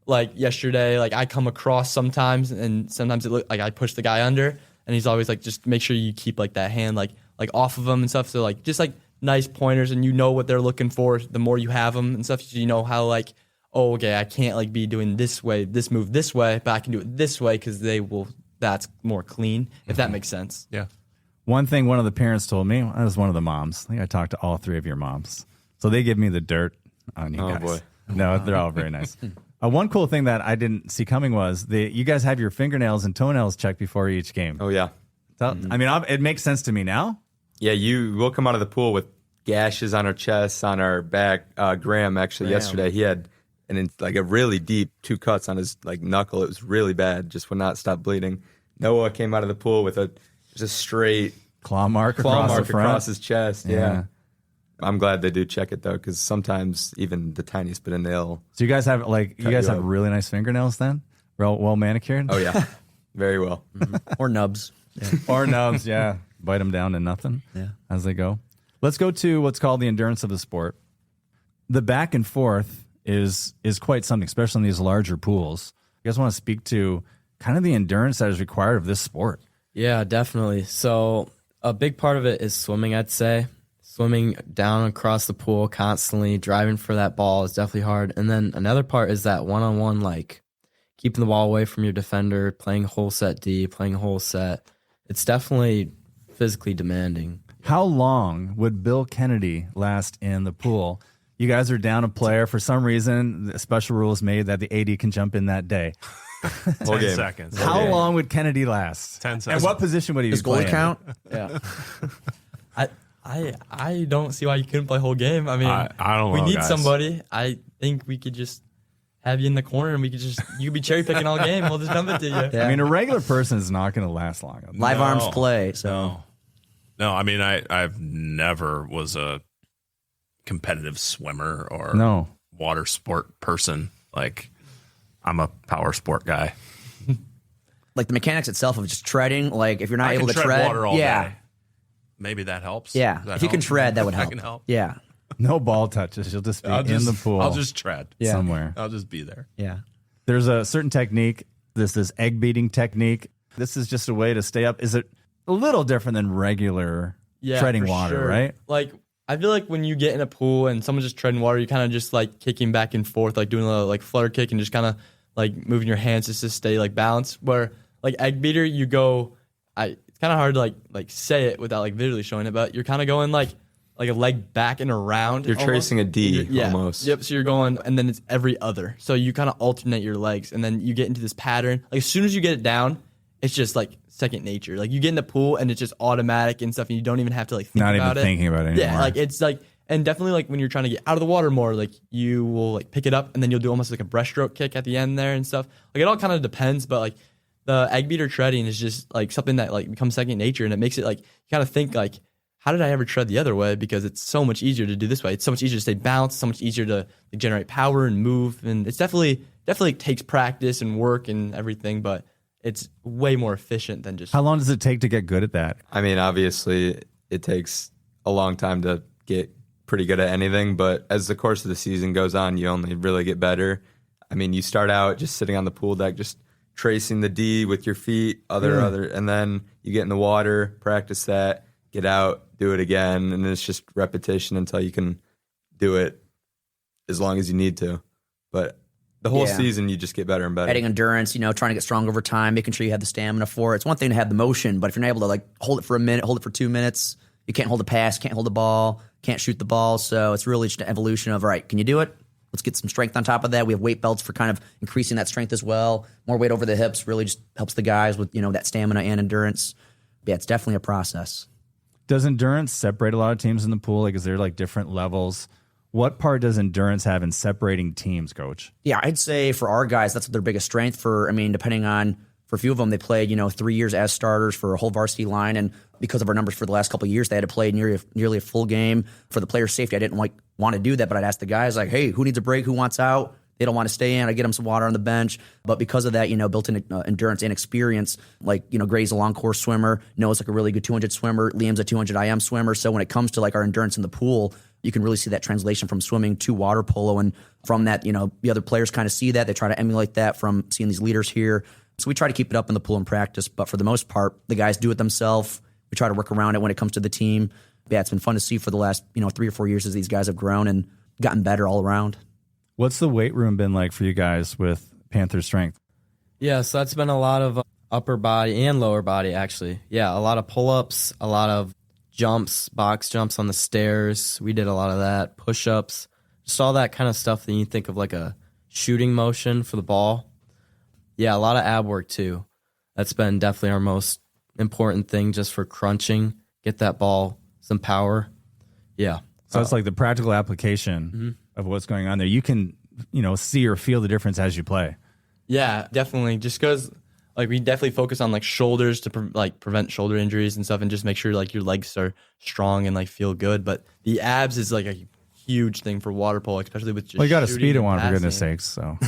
Like yesterday, like I come across sometimes, and sometimes it look like I push the guy under, and he's always like, just make sure you keep like that hand like off of him and stuff. So like just like nice pointers, and you know what they're looking for. The more you have them and stuff, so you know how like, oh, okay, I can't like be doing this way, this move this way, but I can do it this way because that's more clean, if that makes sense. Yeah. One thing one of the parents told me, I was one of the moms. I think I talked to all three of your moms. So they give me the dirt on you Oh, guys. boy. No, they're all very nice. One cool thing that I didn't see coming was you guys have your fingernails and toenails checked before each game. Oh, yeah. So, I mean, it makes sense to me now. Yeah, we'll come out of the pool with gashes on our chests, on our back. Graham, actually, yesterday, he had a really deep 2 cuts on his knuckle. It was really bad, just would not stop bleeding. Noah came out of the pool with just a straight Claw mark across the front. across his chest. Yeah. I'm glad they do check it though, because sometimes even the tiniest bit of nail. So you guys have you up. really nice fingernails then? Well manicured? Oh yeah, very well. Or nubs. Or nubs, yeah. Bite them down to nothing as they go. Let's go to what's called the endurance of the sport. The back and forth is quite something, especially in these larger pools. You guys want to speak to kind of the endurance that is required of this sport? Yeah, definitely. So a big part of it is swimming, I'd say. Swimming down across the pool constantly, driving for that ball is definitely hard. And then another part is that one-on-one, keeping the ball away from your defender, playing whole set D, playing whole set. It's definitely physically demanding. How long would Bill Kennedy last in the pool? You guys are down a player. For some reason, a special rule is made that the AD can jump in that day. 10 seconds. How long would Kennedy last? 10 And seconds. what position would he Does be playing? goalie count? Yeah. I don't see why you couldn't play whole game. I mean, I don't we know, need guys. somebody. I think we could just have you in the corner and we could you could be cherry picking all game. We'll just dump it to you. Yeah. I mean, a regular person is not going to last long. Live No. arms play. So No, I mean, I've never was a competitive swimmer or No. water sport person. I'm a power sport guy. the mechanics itself of just treading, if you're not I able can to tread tread, water all day. Maybe that helps. Yeah. Does that If you can help? tread, that would help. That can help. Yeah. No ball touches. You'll just be in the pool I'll just tread somewhere. I'll just be there. Yeah. There's a certain technique, this egg beating technique. This is just a way to stay up. Is it a little different than regular treading for water, sure. right? I feel like when you get in a pool and someone's just treading water, you kind of just kicking back and forth, doing a little flutter kick and just kind of moving your hands just to stay balanced. Where egg beater, you go, it's kind of hard to say it without visually showing it, but you're kind of going like a leg back and around. You're tracing a D Yeah. almost. Yep. So you're going, and then it's every other. So you kind of alternate your legs, and then you get into this pattern. As soon as you get it down, it's just second nature. You get in the pool, and it's just automatic and stuff, and you don't even have to think Not about even it. thinking about it anymore. Yeah. It's and definitely when you're trying to get out of the water more, you will pick it up, and then you'll do almost a breaststroke kick at the end there and stuff. It all kind of depends, but the egg beater treading is just something that becomes second nature, and it makes it you kind of think how did I ever tread the other way? Because it's so much easier to do this way. It's so much easier to stay balanced, so much easier to generate power and move. And it's definitely takes practice and work and everything, but it's way more efficient than just. How long does it take to get good at that? I mean, obviously, it takes a long time to get pretty good at anything, but as the course of the season goes on, you only really get better. I mean, you start out just sitting on the pool deck, just tracing the D with your feet, and then you get in the water, practice that, get out, do it again, and it's just repetition until you can do it as long as you need to. But the whole season, you just get better and better. Adding endurance, trying to get strong over time, making sure you have the stamina for it. It's one thing to have the motion, but if you're not able to hold it for a minute, hold it for 2 minutes, you can't hold the pass, can't hold the ball, can't shoot the ball. So it's really just an evolution of, all right, can you do it? Let's get some strength on top of that. We have weight belts for kind of increasing that strength as well. More weight over the hips really just helps the guys with, that stamina and endurance. But yeah, it's definitely a process. Does endurance separate a lot of teams in the pool? Is there different levels? What part does endurance have in separating teams, Coach? Yeah, I'd say for our guys, that's their biggest strength. Depending on, for a few of them, they played, 3 years as starters for a whole varsity line. And because of our numbers for the last couple of years, they had to play nearly a full game. For the player's safety, I didn't want to do that, but I'd ask the guys, hey, who needs a break? Who wants out? They don't want to stay in. I get them some water on the bench. But because of that, built-in endurance and experience, Grady's a long course swimmer. Noah's a really good 200 swimmer. Liam's a 200 IM swimmer. So when it comes to our endurance in the pool, you can really see that translation from swimming to water polo. And from that, the other players kind of see that. They try to emulate that from seeing these leaders here. So we try to keep it up in the pool in practice. But for the most part, the guys do it themselves. We try to work around it when it comes to the team. Yeah, it's been fun to see for the last 3 or 4 years as these guys have grown and gotten better all around. What's the weight room been like for you guys with Panther Strength? Yeah, so that's been a lot of upper body and lower body, actually. Yeah, a lot of pull-ups, a lot of jumps, box jumps on the stairs. We did a lot of that. Push-ups, just all that kind of stuff that you think of like a shooting motion for the ball. Yeah, a lot of ab work too. That's been definitely our most important thing, just for crunching, get that ball some power. Yeah. So it's like the practical application of what's going on there. You can, see or feel the difference as you play. Yeah, definitely. Just because, like, we definitely focus on, like, shoulders to, prevent shoulder injuries and stuff, and just make sure, like, your legs are strong and, like, feel good. But the abs is, like, a huge thing for water polo, especially with just Well, you got to shooting speed it and one, for passing. goodness sakes. So,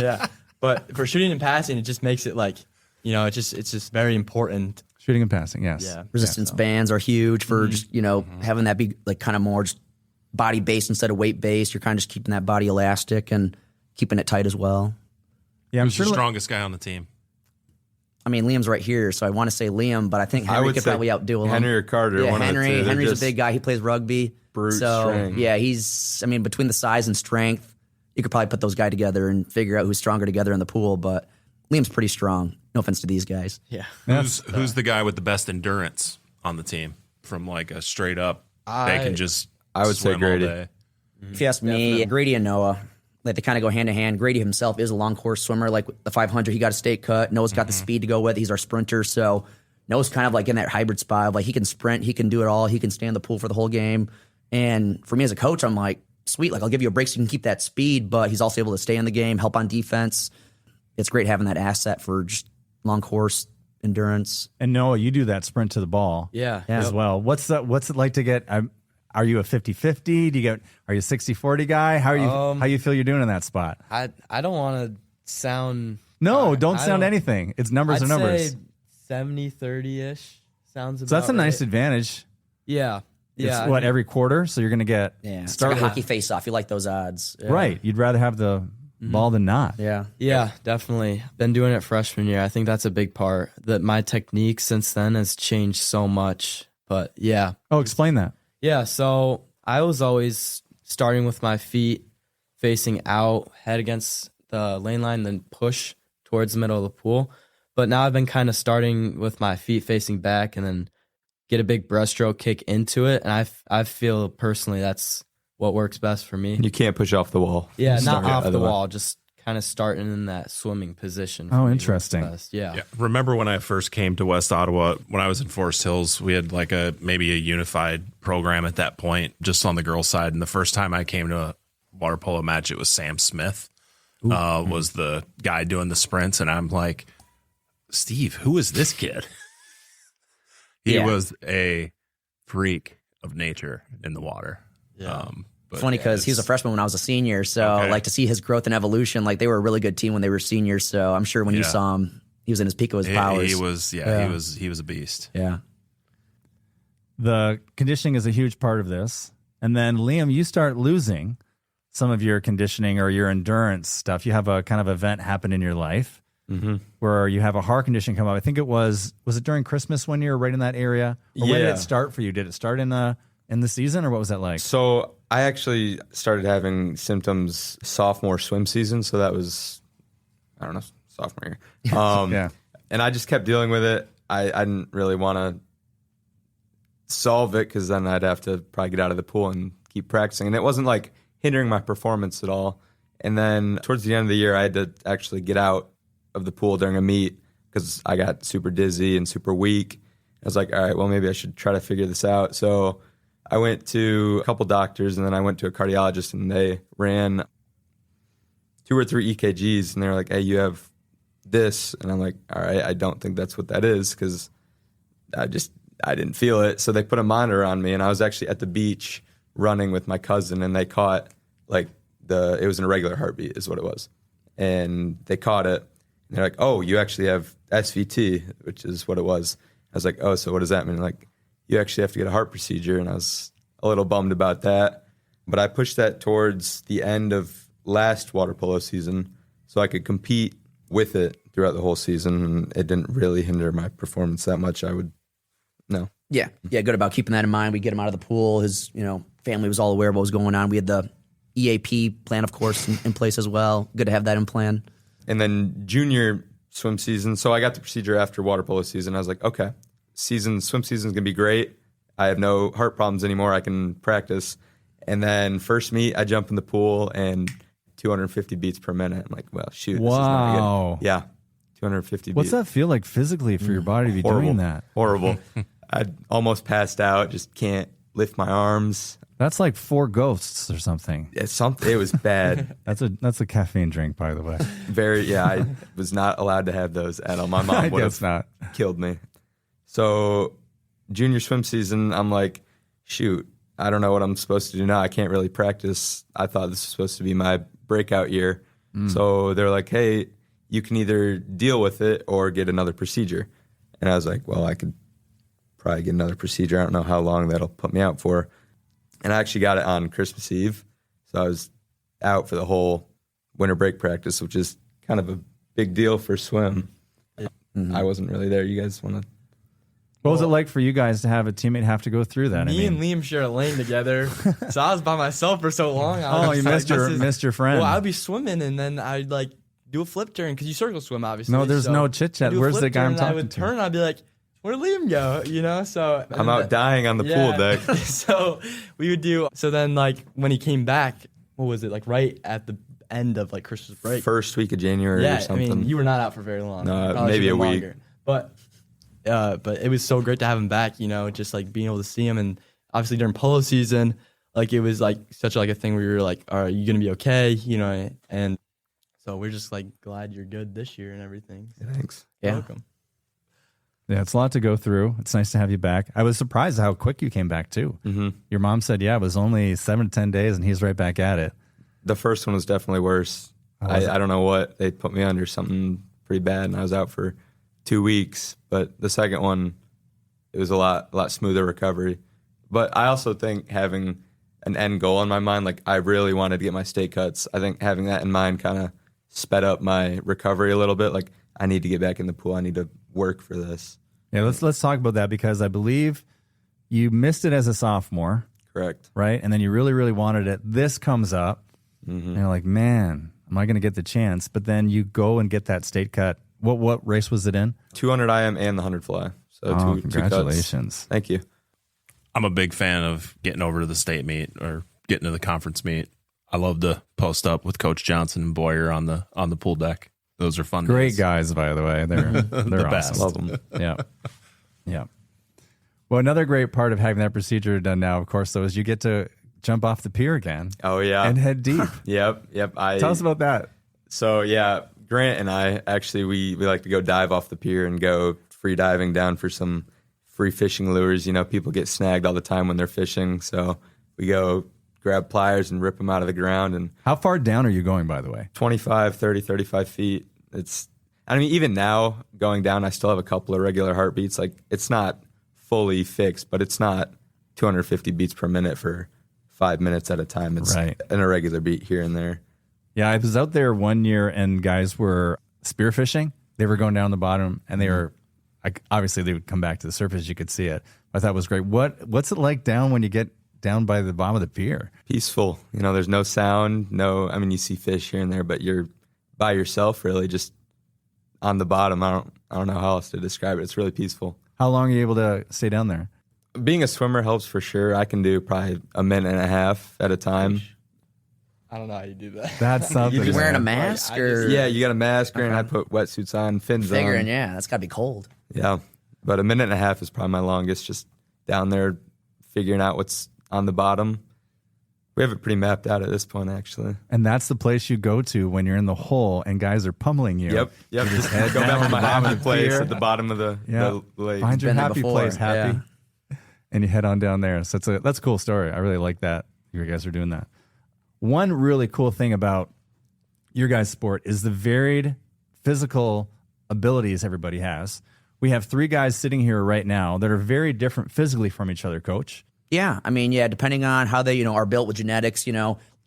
Yeah. But for shooting and passing, it just makes it, like, it's just very important. shooting and passing, yes. Yeah. Resistance bands are huge for just, having that be like kind of more just body based instead of weight based. You're kind of just keeping that body elastic and keeping it tight as well. Yeah, I'm Who's sure. the strongest guy on the team? I mean, Liam's right here, so I want to say Liam, but I think I Henry would could say probably outdo him. Henry or Carter, Yeah, one of the two. They're Henry's just a big guy. He plays rugby. brute So, strength. yeah, between the size and strength, you could probably put those guys together and figure out who's stronger together in the pool, but Liam's pretty strong. No offense to these guys. Yeah. Who's the guy with the best endurance on the team? From like a straight up, they can just I would say swim all Grady. day. If you ask me, Grady and Noah, like they kind of go hand in hand. Grady himself is a long course swimmer. Like the 500, he got a state cut. Noah's got the speed to go with. He's our sprinter. So Noah's kind of like in that hybrid spot of like he can sprint, he can do it all. He can stay in the pool for the whole game. And for me as a coach, I'm like, sweet, like I'll give you a break so you can keep that speed, but he's also able to stay in the game, help on defense. It's great having that asset for just long course endurance. And Noah, you do that sprint to the ball Yeah. as well. What's it like to get? Are you a 50-50? Are you a 60-40 guy? How you feel you're doing in that spot? I don't want to sound. No, I don't sound anything. It's numbers I'd are numbers. say 70-30-ish sounds about So that's a nice right. advantage. Yeah. Yeah. It's every quarter, so you're going to get It's like a hockey face off. You like those odds. right. You'd rather have the ball than not. Yeah. Yeah, definitely. Been doing it freshman year. I think that's a big part. That my technique since then has changed so much. But yeah. Oh, explain that. Yeah, so I was always starting with my feet facing out, head against the lane line, then push towards the middle of the pool. But now I've been kind of starting with my feet facing back and then get a big breaststroke kick into it. And I feel personally that's what works best for me. You can't push off the wall. Yeah, not Start off the other way. wall, just kind of starting in that swimming position. Oh, for me interesting. works best. Yeah. Yeah. Remember when I first came to West Ottawa, when I was in Forest Hills, we had like maybe a unified program at that point, just on the girls' side. And the first time I came to a water polo match, it was Sam Smith, was the guy doing the sprints. And I'm like, Steve, who is this kid? He Yeah. was a freak of nature in the water. Yeah. But Funny because he was a freshman when I was a senior. So Okay. like to see his growth and evolution, like they were a really good team when they were seniors. So I'm sure when you Yeah. saw him, he was in his peak of his powers. He was a beast. Yeah. The conditioning is a huge part of this. And then, Liam, you start losing some of your conditioning or your endurance stuff. You have a kind of event happen in your life where you have a heart condition come up. I think was it during Christmas when you were right in that area? Or when did Yeah. it start for you? Did it start in the season, or what was that like? So I actually started having symptoms sophomore swim season. So that was, I don't know, sophomore year. Yeah. And I just kept dealing with it. I didn't really want to solve it because then I'd have to probably get out of the pool and keep practicing. And it wasn't like hindering my performance at all. And then towards the end of the year, I had to actually get out of the pool during a meet because I got super dizzy and super weak. I was like, all right, well, maybe I should try to figure this out. So I went to a couple doctors and then I went to a cardiologist and they ran 2 or 3 EKGs and they were like, hey, you have this. And I'm like, all right, I don't think that's what that is because I didn't feel it. So they put a monitor on me and I was actually at the beach running with my cousin and they caught it was an irregular heartbeat is what it was. And they caught it. And they're like, oh, you actually have SVT, which is what it was. I was like, oh, so what does that mean? Like, you actually have to get a heart procedure. And I was a little bummed about that. But I pushed that towards the end of last water polo season so I could compete with it throughout the whole season. And it didn't really hinder my performance that much. No. Yeah. Yeah. Good about keeping that in mind. We get him out of the pool. His, family was all aware of what was going on. We had the EAP plan, of course, in place as well. Good to have that in plan. And then junior swim season. So I got the procedure after water polo season. I was like, okay, swim season's going to be great. I have no heart problems anymore. I can practice. And then first meet, I jump in the pool and 250 beats per minute. I'm like, well, shoot. This is Wow. not good. Yeah. 250 What's beats. that feel like physically for your body to be Horrible. doing that? Horrible. I almost passed out. Just can't lift my arms. That's like 4 ghosts or something. It was bad. That's a caffeine drink, by the way. I was not allowed to have those at all. My mom I would guess have not. killed me. So junior swim season, I'm like, shoot, I don't know what I'm supposed to do now. I can't really practice. I thought this was supposed to be my breakout year. So they're like, hey, you can either deal with it or get another procedure. And I was like, well, I could probably get another procedure. I don't know how long that'll put me out for. And I actually got it on Christmas Eve. So I was out for the whole winter break practice, which is kind of a big deal for swim. I wasn't really there. You guys want to? What was it like for you guys to have a teammate have to go through that? Me and Liam share a lane together, so I was by myself for so long. Oh, you missed your friend. Well, I'd be swimming and then I'd like do a flip turn because you circle swim, obviously. No, there's so no chit chat. I'd do a Where's flip the guy turn I'm and I talking would to? turn. I'd be like, "Where'd Liam go?" You know. So I'm out dying on the pool deck. So we would do. So then, like when he came back, what was it like? Right at the end of like Christmas break, First week of January or something. I mean, you were not out for very long. No, Probably maybe should've a been week. longer. But it was so great to have him back. You know, just like being able to see him, and obviously during polo season, like it was like such like a thing where you're like, "Are you gonna be okay?" You know, and so we're just like glad you're good this year and everything. So, Thanks. you're Yeah. welcome. Yeah, it's a lot to go through. It's nice to have you back. I was surprised how quick you came back too. Your mom said, yeah, it was only 7 to 10 days and he's right back at it. The first one was definitely worse. I don't know what. They put me under something pretty bad, and I was out for 2 weeks. But the second one, it was a lot smoother recovery. But I also think having an end goal in my mind, like I really wanted to get my state cuts. I think having that in mind kind of sped up my recovery a little bit. Like I need to get back in the pool. I need to work for this. Yeah, let's talk about that because I believe you missed it as a sophomore, Correct. right? And then you really, really wanted it. This comes up, and you're like, man, am I going to get the chance? But then you go and get that state cut. What race was it in? 200 IM and the 100 fly. So two cuts. Congratulations. Thank you. I'm a big fan of getting over to the state meet or getting to the conference meet. I love to post up with Coach Johnson and Boyer on the pool deck. Those are fun. Great days. guys, by the way. They're best. awesome. Love them. Yeah. Yeah. Well, another great part of having that procedure done now, of course, though, is you get to jump off the pier again Oh yeah. and head deep. Yep. Tell us about that. So yeah, Grant and I actually we like to go dive off the pier and go free diving down for some free fishing lures. You know, people get snagged all the time when they're fishing, so we go grab pliers and rip them out of the ground. And How far down are you going, by the way? 25, 30, 35 feet. I mean, even now going down, I still have a couple of regular heartbeats. Like it's not fully fixed, but it's not 250 beats per minute for 5 minutes at a time. It's Right. an irregular beat here and there. Yeah, I was out there one year and guys were spearfishing. They were going down the bottom and they were, obviously they would come back to the surface. You could see it. I thought it was great. What's it like down when you get down by the bottom of the pier? Peaceful. You know, there's no sound, I mean, you see fish here and there, but you're by yourself really, just on the bottom. I don't know how else to describe it. It's really peaceful. How long are you able to stay down there? Being a swimmer helps for sure. I can do probably a minute and a half at a time. I don't know how you do that. That's something. You wearing a man. mask I or Yeah, you got a mask and I put wetsuits on, fins figuring? on. Yeah, that's gotta be cold. Yeah, but a minute and a half is probably my longest, just down there figuring out what's on the bottom. We have it pretty mapped out at this point, actually. And that's the place you go to when you're in the hole and guys are pummeling you. Yep. Just head go down back to to my the bottom happy of the place pier. at the bottom of the lake. Find your Been there happy before, place, happy. And you head on down there. So that's a cool story. I really like that you guys are doing that. One really cool thing about your guys' sport is the varied physical abilities everybody has. We have 3 guys sitting here right now that are very different physically from each other, Coach. Yeah, I mean, yeah, depending on how they, are built with genetics,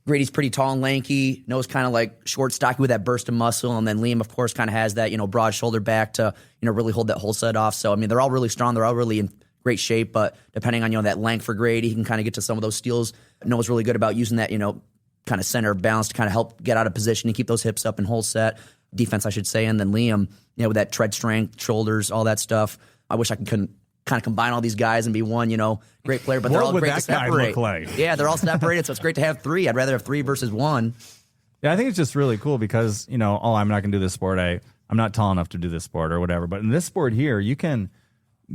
Grady's pretty tall and lanky, nose kind of like short, stocky with that burst of muscle, and then Liam, of course, kind of has that, broad shoulder back to, really hold that whole set off. So, I mean, they're all really strong. They're all really in great shape, but depending on, that length for Grady, he can kind of get to some of those steals. Noah's really good about using that, kind of center of balance to kind of help get out of position and keep those hips up and hold set. Defense, I should say. And then Liam, with that tread strength, shoulders, all that stuff. I wish I could kind of combine all these guys and be one, great player. But they're What all would great to that guy separate. look like? Yeah, they're all separated, so it's great to have three. I'd rather have three versus one. Yeah, I think it's just really cool because, I'm not going to do this sport. I'm not tall enough to do this sport or whatever. But in this sport here, you can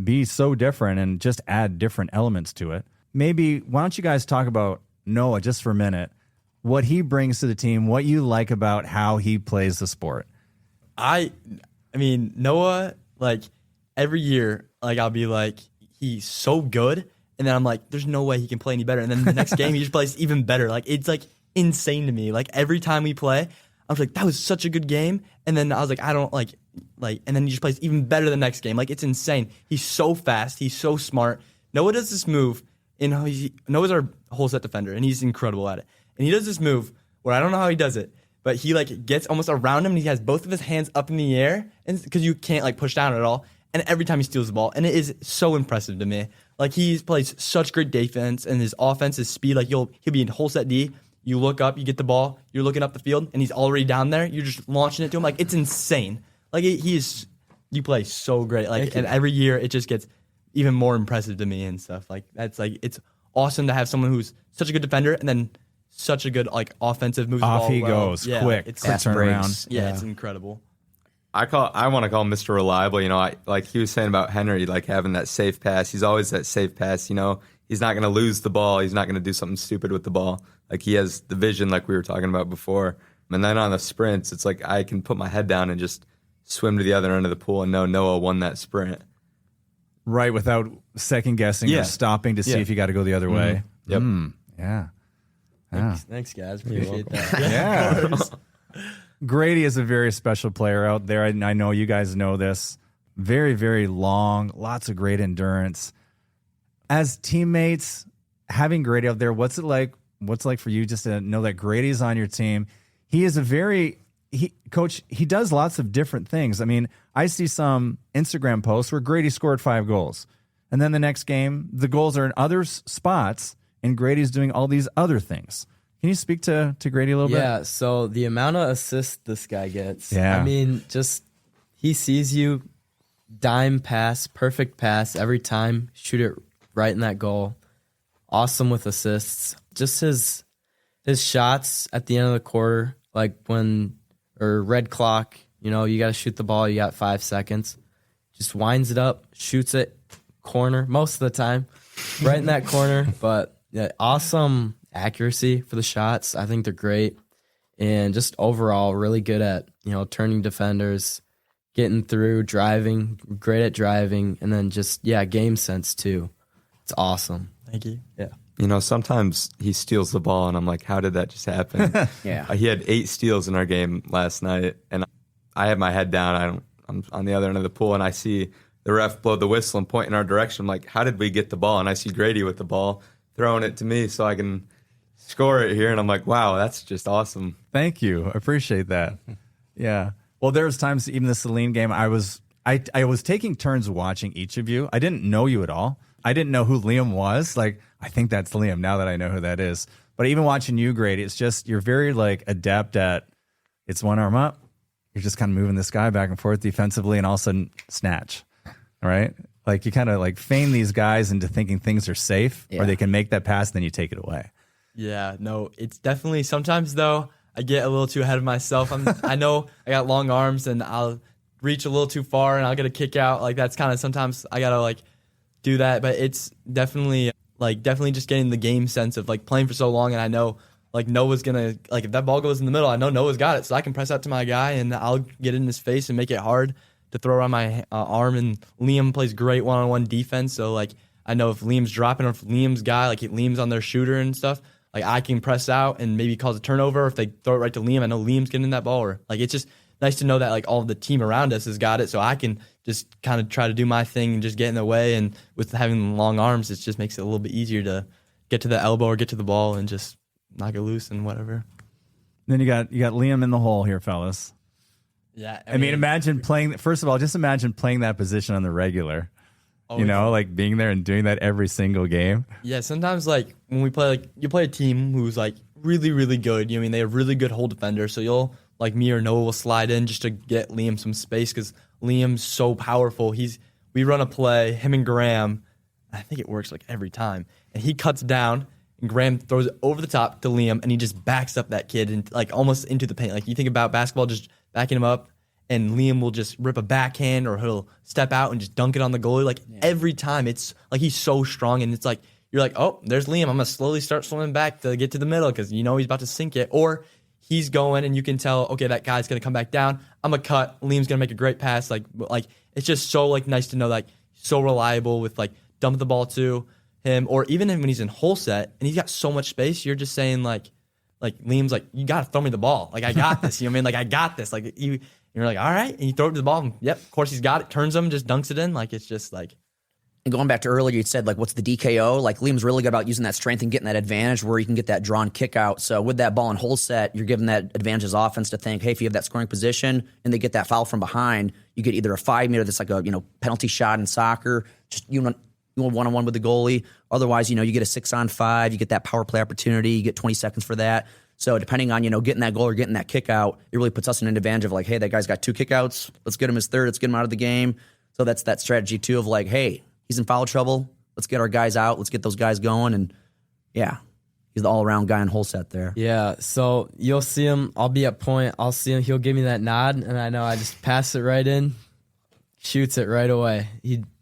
be so different and just add different elements to it. Maybe, why don't you guys talk about Noah just for a minute, what he brings to the team, what you like about how he plays the sport. I mean, Noah, like, every year, like, I'll be like, he's so good. And then I'm like, there's no way he can play any better. And then the next game, he just plays even better. Like, it's, like, insane to me. Like, every time we play, I was like, that was such a good game. And then I was like, I don't, like, and then he just plays even better the next game. Like, it's insane. He's so fast. He's so smart. Noah does this move. Noah's our whole set defender, and he's incredible at it. And he does this move where I don't know how he does it, but he, like, gets almost around him, and he has both of his hands up in the air, and because you can't, like, push down at all. And every time he steals the ball, and it is so impressive to me. Like, he plays such great defense, and his offense, his speed. Like, he'll be in whole set D. You look up, you get the ball, you're looking up the field, and he's already down there. You're just launching it to him. Like, it's insane. Like, you play so great. Like, and every year it just gets even more impressive to me and stuff. Like, that's, like, it's awesome to have someone who's such a good defender and then such a good, like, offensive moves. Off the ball he well. goes, Yeah, quick fast turnaround. breaks. Yeah, it's incredible. I want to call him Mr. Reliable. Like he was saying about Henry, like having that safe pass. He's always that safe pass. He's not going to lose the ball. He's not going to do something stupid with the ball. Like, he has the vision, like we were talking about before. And then on the sprints, it's like I can put my head down and just swim to the other end of the pool and know Noah won that sprint. Right, without second guessing or stopping to see if you got to go the other way. Yep. Yeah. Thanks, guys. Appreciate that. Yeah. Grady is a very special player out there. I know you guys know this. Very, very long, lots of great endurance. As teammates, having Grady out there, what's it like? What's it like for you just to know that Grady's on your team? He is Coach, he does lots of different things. I mean, I see some Instagram posts where Grady scored 5 goals. And then the next game, the goals are in other spots, and Grady's doing all these other things. Can you speak to Grady a little bit? Yeah, so the amount of assists this guy gets. Yeah. I mean, just he sees you, dime pass, perfect pass every time, shoot it right in that goal. Awesome with assists. Just his shots at the end of the quarter, like red clock, you got to shoot the ball, you got 5 seconds. Just winds it up, shoots it, corner, most of the time, right in that corner. But yeah, awesome accuracy for the shots. I think they're great. And just overall, really good at, turning defenders, getting through, driving, great at driving, and then just, game sense too. It's awesome. Thank you. Yeah. Sometimes he steals the ball, and I'm like, how did that just happen? Yeah. He had 8 steals in our game last night, and I have my head down. I'm on the other end of the pool, and I see the ref blow the whistle and point in our direction. I'm like, how did we get the ball? And I see Grady with the ball throwing it to me so I can score it here. And I'm like, wow, that's just awesome. Thank you. I appreciate that. Yeah. Well, there's times, even the Celine game, I was taking turns watching each of you. I didn't know you at all. I didn't know who Liam was. Like, I think that's Liam now that I know who that is. But even watching you, Grady, it's just, you're very, like, adept at, it's one arm up. You're just kind of moving this guy back and forth defensively, and all of a sudden, snatch. All right? Like, you kind of, like, feign these guys into thinking things are safe, or they can make that pass, and then you take it away. Yeah, no, it's definitely, sometimes though, I get a little too ahead of myself. I know I got long arms, and I'll reach a little too far, and I'll get a kick out. Like, that's kind of, sometimes I got to, like, do that. But it's definitely just getting the game sense of, like, playing for so long, and I know, like, Noah's going to, like, if that ball goes in the middle, I know Noah's got it, so I can press out to my guy, and I'll get in his face and make it hard to throw around my arm. And Liam plays great one-on-one defense, so, like, I know if Liam's dropping, or if Liam's guy, like, Liam's on their shooter and stuff, like, I can press out and maybe cause a turnover. If they throw it right to Liam, I know Liam's getting that ball. Or, like, it's just nice to know that, like, all of the team around us has got it, so I can just kind of try to do my thing and just get in the way. And with having long arms, it just makes it a little bit easier to get to the elbow or get to the ball and just knock it loose and whatever. Then you got Liam in the hole here, fellas. Yeah, I mean, imagine playing. First of all, just imagine playing that position on the regular. Oh, Like being there and doing that every single game. Yeah, sometimes, like, when we play, like, you play a team who's, like, really, really good. I mean, they have really good hole defenders, so you'll, like, me or Noah will slide in just to get Liam some space, because Liam's so powerful. We we run a play, him and Graham. I think it works like every time. And he cuts down, and Graham throws it over the top to Liam, and he just backs up that kid and like almost into the paint. Like you think about basketball, just backing him up, and Liam will just rip a backhand or he'll step out and just dunk it on the goalie. Like every time, it's like he's so strong, and it's like you're like, oh, there's Liam. I'm gonna slowly start swimming back to get to the middle because you know he's about to sink it. Or he's going, and you can tell, okay, that guy's gonna come back down. I'm gonna cut. Liam's gonna make a great pass. Like it's just so like nice to know like so reliable with like dump the ball to him, or even when he's in whole set and he's got so much space, you're just saying like Liam's like, you gotta throw me the ball. Like I got this. You know what I mean? Like I got this. Like you're like, all right, and you throw it to the ball. And yep, of course he's got it. Turns him, just dunks it in. Like it's just like. And going back to earlier, you said, like, what's the DKO? Like, Liam's really good about using that strength and getting that advantage where you can get that drawn kick out. So with that ball in whole set, you're giving that advantage as offense to think, hey, if you have that scoring position and they get that foul from behind, you get either a 5-meter that's like a penalty shot in soccer, just you one-on-one with the goalie. Otherwise, you get a 6-on-5, you get that power play opportunity, you get 20 seconds for that. So depending on, getting that goal or getting that kick out, it really puts us in an advantage of like, hey, that guy's got 2 kickouts. Let's get him his 3rd. Let's get him out of the game. So that's that strategy too of like, hey, he's in foul trouble. Let's get our guys out. Let's get those guys going. And yeah, he's the all-around guy in whole set there. Yeah, so you'll see him. I'll be at point. I'll see him. He'll give me that nod, and I know I just pass it right in, shoots it right away.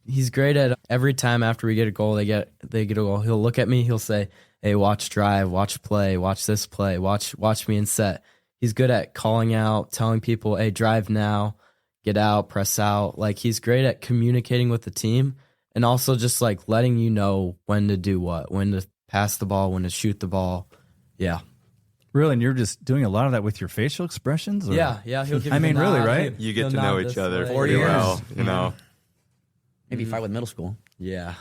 He's great at every time after we get a goal, they get a goal. He'll look at me. He'll say, hey, watch drive, watch play, watch this play, watch me in set. He's good at calling out, telling people, hey, drive now, get out, press out. Like he's great at communicating with the team. And also just like letting you know when to do what, when to pass the ball, when to shoot the ball. Yeah. Really? And you're just doing a lot of that with your facial expressions? Or? Yeah. He'll give I you mean, the really, nod. right? You get He'll to nod know this each other way. pretty well, Maybe 5 with middle school. Yeah.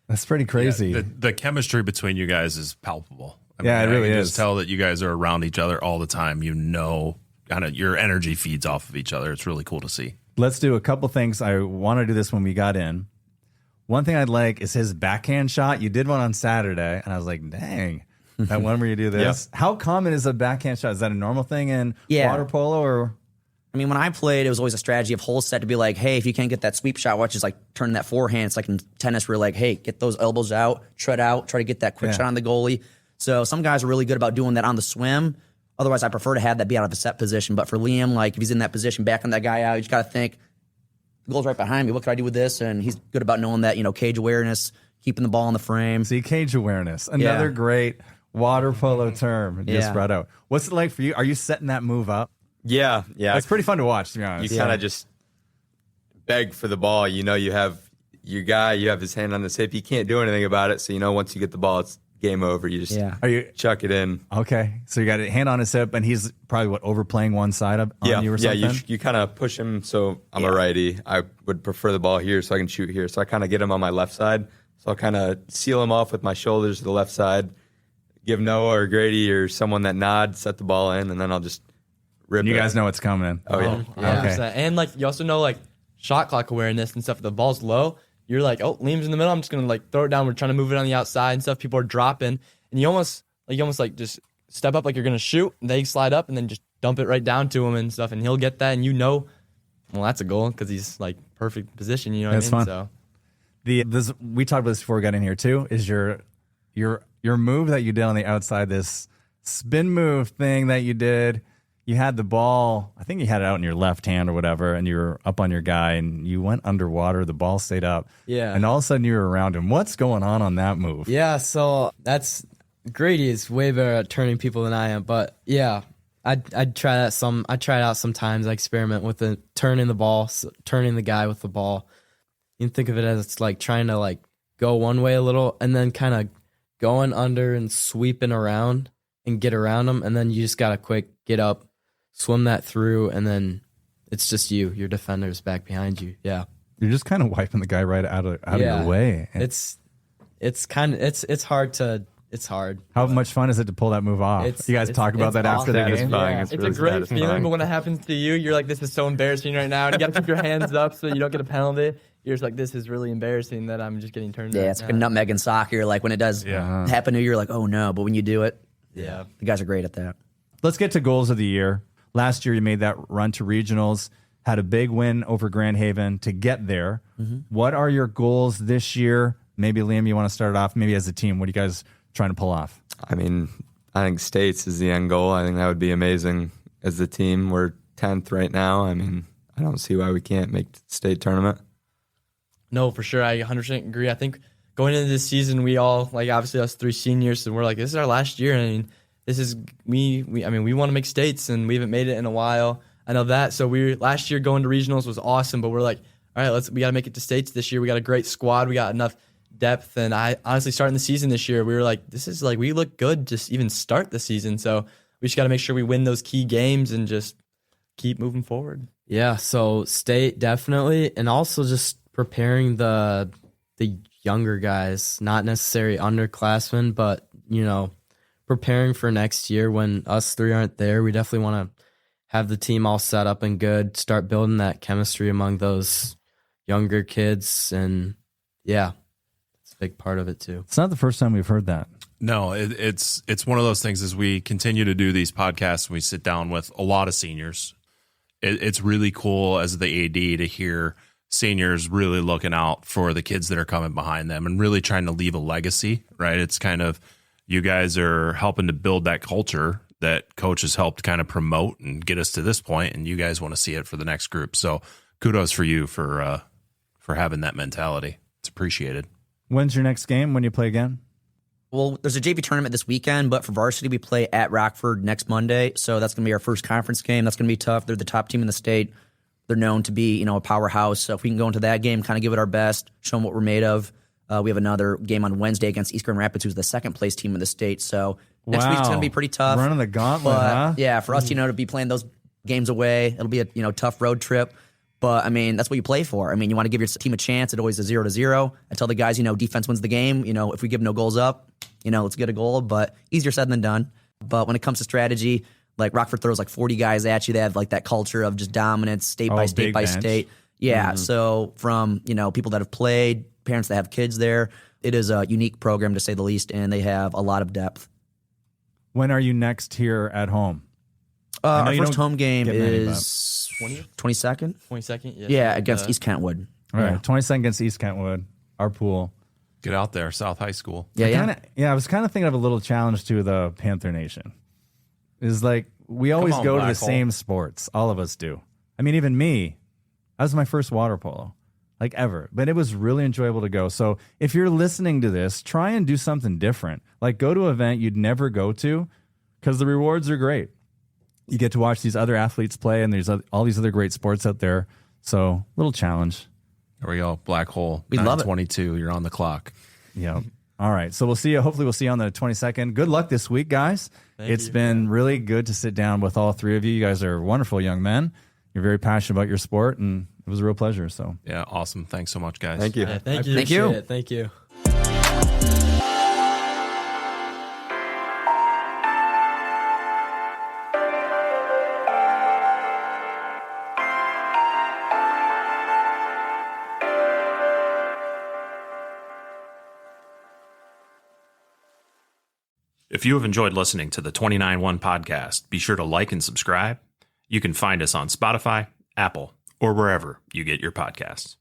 That's pretty crazy. Yeah, the chemistry between you guys is palpable. I Yeah, it really can is. just tell that you guys are around each other all the time. Kind of your energy feeds off of each other. It's really cool to see. Let's do a couple things. I want to do this when we got in. One thing I'd like is his backhand shot. You did one on Saturday, and I was like, dang, that one where you do this. Yeah. How common is a backhand shot? Is that a normal thing in water polo? Or I mean, when I played, it was always a strategy of whole set to be like, hey, if you can't get that sweep shot, watch just like turn that forehand. It's like in tennis where you're like, hey, get those elbows out, tread out, try to get that quick shot on the goalie. So some guys are really good about doing that on the swim. Otherwise, I prefer to have that be out of a set position. But for Liam, like if he's in that position, backing that guy out, you just got to think, the goal's right behind me. What can I do with this? And he's good about knowing that, cage awareness, keeping the ball in the frame. see, cage awareness, another great water polo term just brought out. What's it like for you? Are you setting that move up? Yeah. It's pretty fun to watch, to be honest. You kind of just beg for the ball. You have your guy, you have his hand on the hip. You can't do anything about it. So, once you get the ball, it's game over. You just Are you chuck it in. okay? So you got a hand on his hip, and he's probably overplaying one side on you or something. Yeah, you kind of push him. So I'm a righty. I would prefer the ball here so I can shoot here. So I kind of get him on my left side. So I'll kind of seal him off with my shoulders to the left side, give Noah or Grady or someone that nod, set the ball in, and then I'll just rip You it. guys know what's coming in. Oh, yeah. Yeah, Okay. and like you also know like shot clock awareness and stuff. If the ball's low, you're like, oh, Liam's in the middle. I'm just gonna like throw it down. We're trying to move it on the outside and stuff. People are dropping, and you almost just step up like you're gonna shoot. And they slide up and then just dump it right down to him and stuff, and he'll get that. And well, that's a goal because he's like perfect position. You know what That's I mean? fun. So We talked about this before we got in here too. Is your move that you did on the outside, this spin move thing that you did? You had the ball, I think you had it out in your left hand or whatever, and you were up on your guy, and you went underwater. The ball stayed up, and all of a sudden you were around him. What's going on that move? Yeah, so Grady is way better at turning people than I am, but yeah, I'd try that I try it out sometimes. I experiment with turning the ball, turning the guy with the ball. You can think of it as it's like trying to like go one way a little and then kind of going under and sweeping around and get around them, and then you just gotta quick get up, swim that through, and then it's just your defender's back behind you. Yeah, You're just kind of wiping the guy right out of your way. And It's hard. It's hard. how much fun is it to pull that move off? You guys talk about that after the awesome. game? Satisfying. Yeah. It's it's really a great satisfying. feeling, but when it happens to you, you're like, this is so embarrassing right now. And you got to keep your hands up so you don't get a penalty. You're just like, this is really embarrassing that I'm just getting turned. Yeah, right it's like a now. nutmeg in soccer. Like when it does happen to you, you're like, oh no. But when you do it, Yeah. the guys are great at that. Let's get to goals of the year. Last year, you made that run to regionals. had a big win over Grand Haven to get there. What are your goals this year? Maybe, Liam, you want to start it off, maybe as a team. What are you guys trying to pull off? I mean, I think states is the end goal. I think that would be amazing as the team. We're 10th right now. I mean, I don't see why we can't make the state tournament. No, for sure. I 100% agree. I think going into this season, we all, like, obviously us 3 seniors, and we're like, this is our last year. I mean, this is we want to make states, and we haven't made it in a while. I know that. So last year going to regionals was awesome, but we're like, all right, we got to make it to states this year. We got a great squad. We got enough depth. And I honestly, starting the season this year, we were like, this is like, we look good just even start the season. So we just got to make sure we win those key games and just keep moving forward. Yeah, so state definitely, and also just preparing the younger guys, not necessarily underclassmen, but, you know, preparing for next year when us 3 aren't there. We definitely want to have the team all set up and good, start building that chemistry among those younger kids, and yeah, it's a big part of it too. It's not the first time we've heard that. No, it's one of those things as we continue to do these podcasts, we sit down with a lot of seniors. It's really cool as the AD to hear seniors really looking out for the kids that are coming behind them and really trying to leave a legacy, right? It's kind of, you guys are helping to build that culture that Coach has helped kind of promote and get us to this point, and you guys want to see it for the next group. So kudos for you for having that mentality. It's appreciated. When's your next game? When you play again? Well, there's a JV tournament this weekend, but for varsity, we play at Rockford next Monday. So that's going to be our first conference game. That's going to be tough. They're the top team in the state. They're known to be, a powerhouse. So if we can go into that game, kind of give it our best, show them what we're made of. We have another game on Wednesday against East Grand Rapids, who's the second place team in the state. So next week's going to be pretty tough. Running the gauntlet, but, huh? Yeah, for us, to be playing those games away, it'll be a tough road trip. But, I mean, that's what you play for. I mean, you want to give your team a chance. It's always a 0-0. I tell the guys, defense wins the game. If we give no goals up, let's get a goal. But easier said than done. But when it comes to strategy, like Rockford throws like 40 guys at you. They have like that culture of just dominance, state by state by state. Yeah, so from, people that have played, parents that have kids there, it is a unique program to say the least, and they have a lot of depth. When are you next here at home? Our first home game is 22nd? 22nd? Yeah, against East Kentwood. All right, 22nd against East Kentwood, our pool. Get out there, South High School. I was kind of thinking of a little challenge to the Panther Nation. Is like, we always go to the same sports. All of us do. I mean, even me. That was my first water polo, like ever. But it was really enjoyable to go. So if you're listening to this, try and do something different. Like, go to an event you'd never go to, because the rewards are great. You get to watch these other athletes play, and there's all these other great sports out there. So, little challenge. There we go. Black hole. We love it. 22. You're on the clock. Yeah. All right. So we'll see you. Hopefully we'll see you on the 22nd. Good luck this week, guys. It's been really good to sit down with all 3 of you. You guys are wonderful young men. You're very passionate about your sport, and it was a real pleasure. So yeah, awesome. Thanks so much, guys. Thank you. Thank you. Thank you. Thank you. If you have enjoyed listening to the 29-1 podcast, be sure to like and subscribe. You can find us on Spotify, Apple, or wherever you get your podcasts.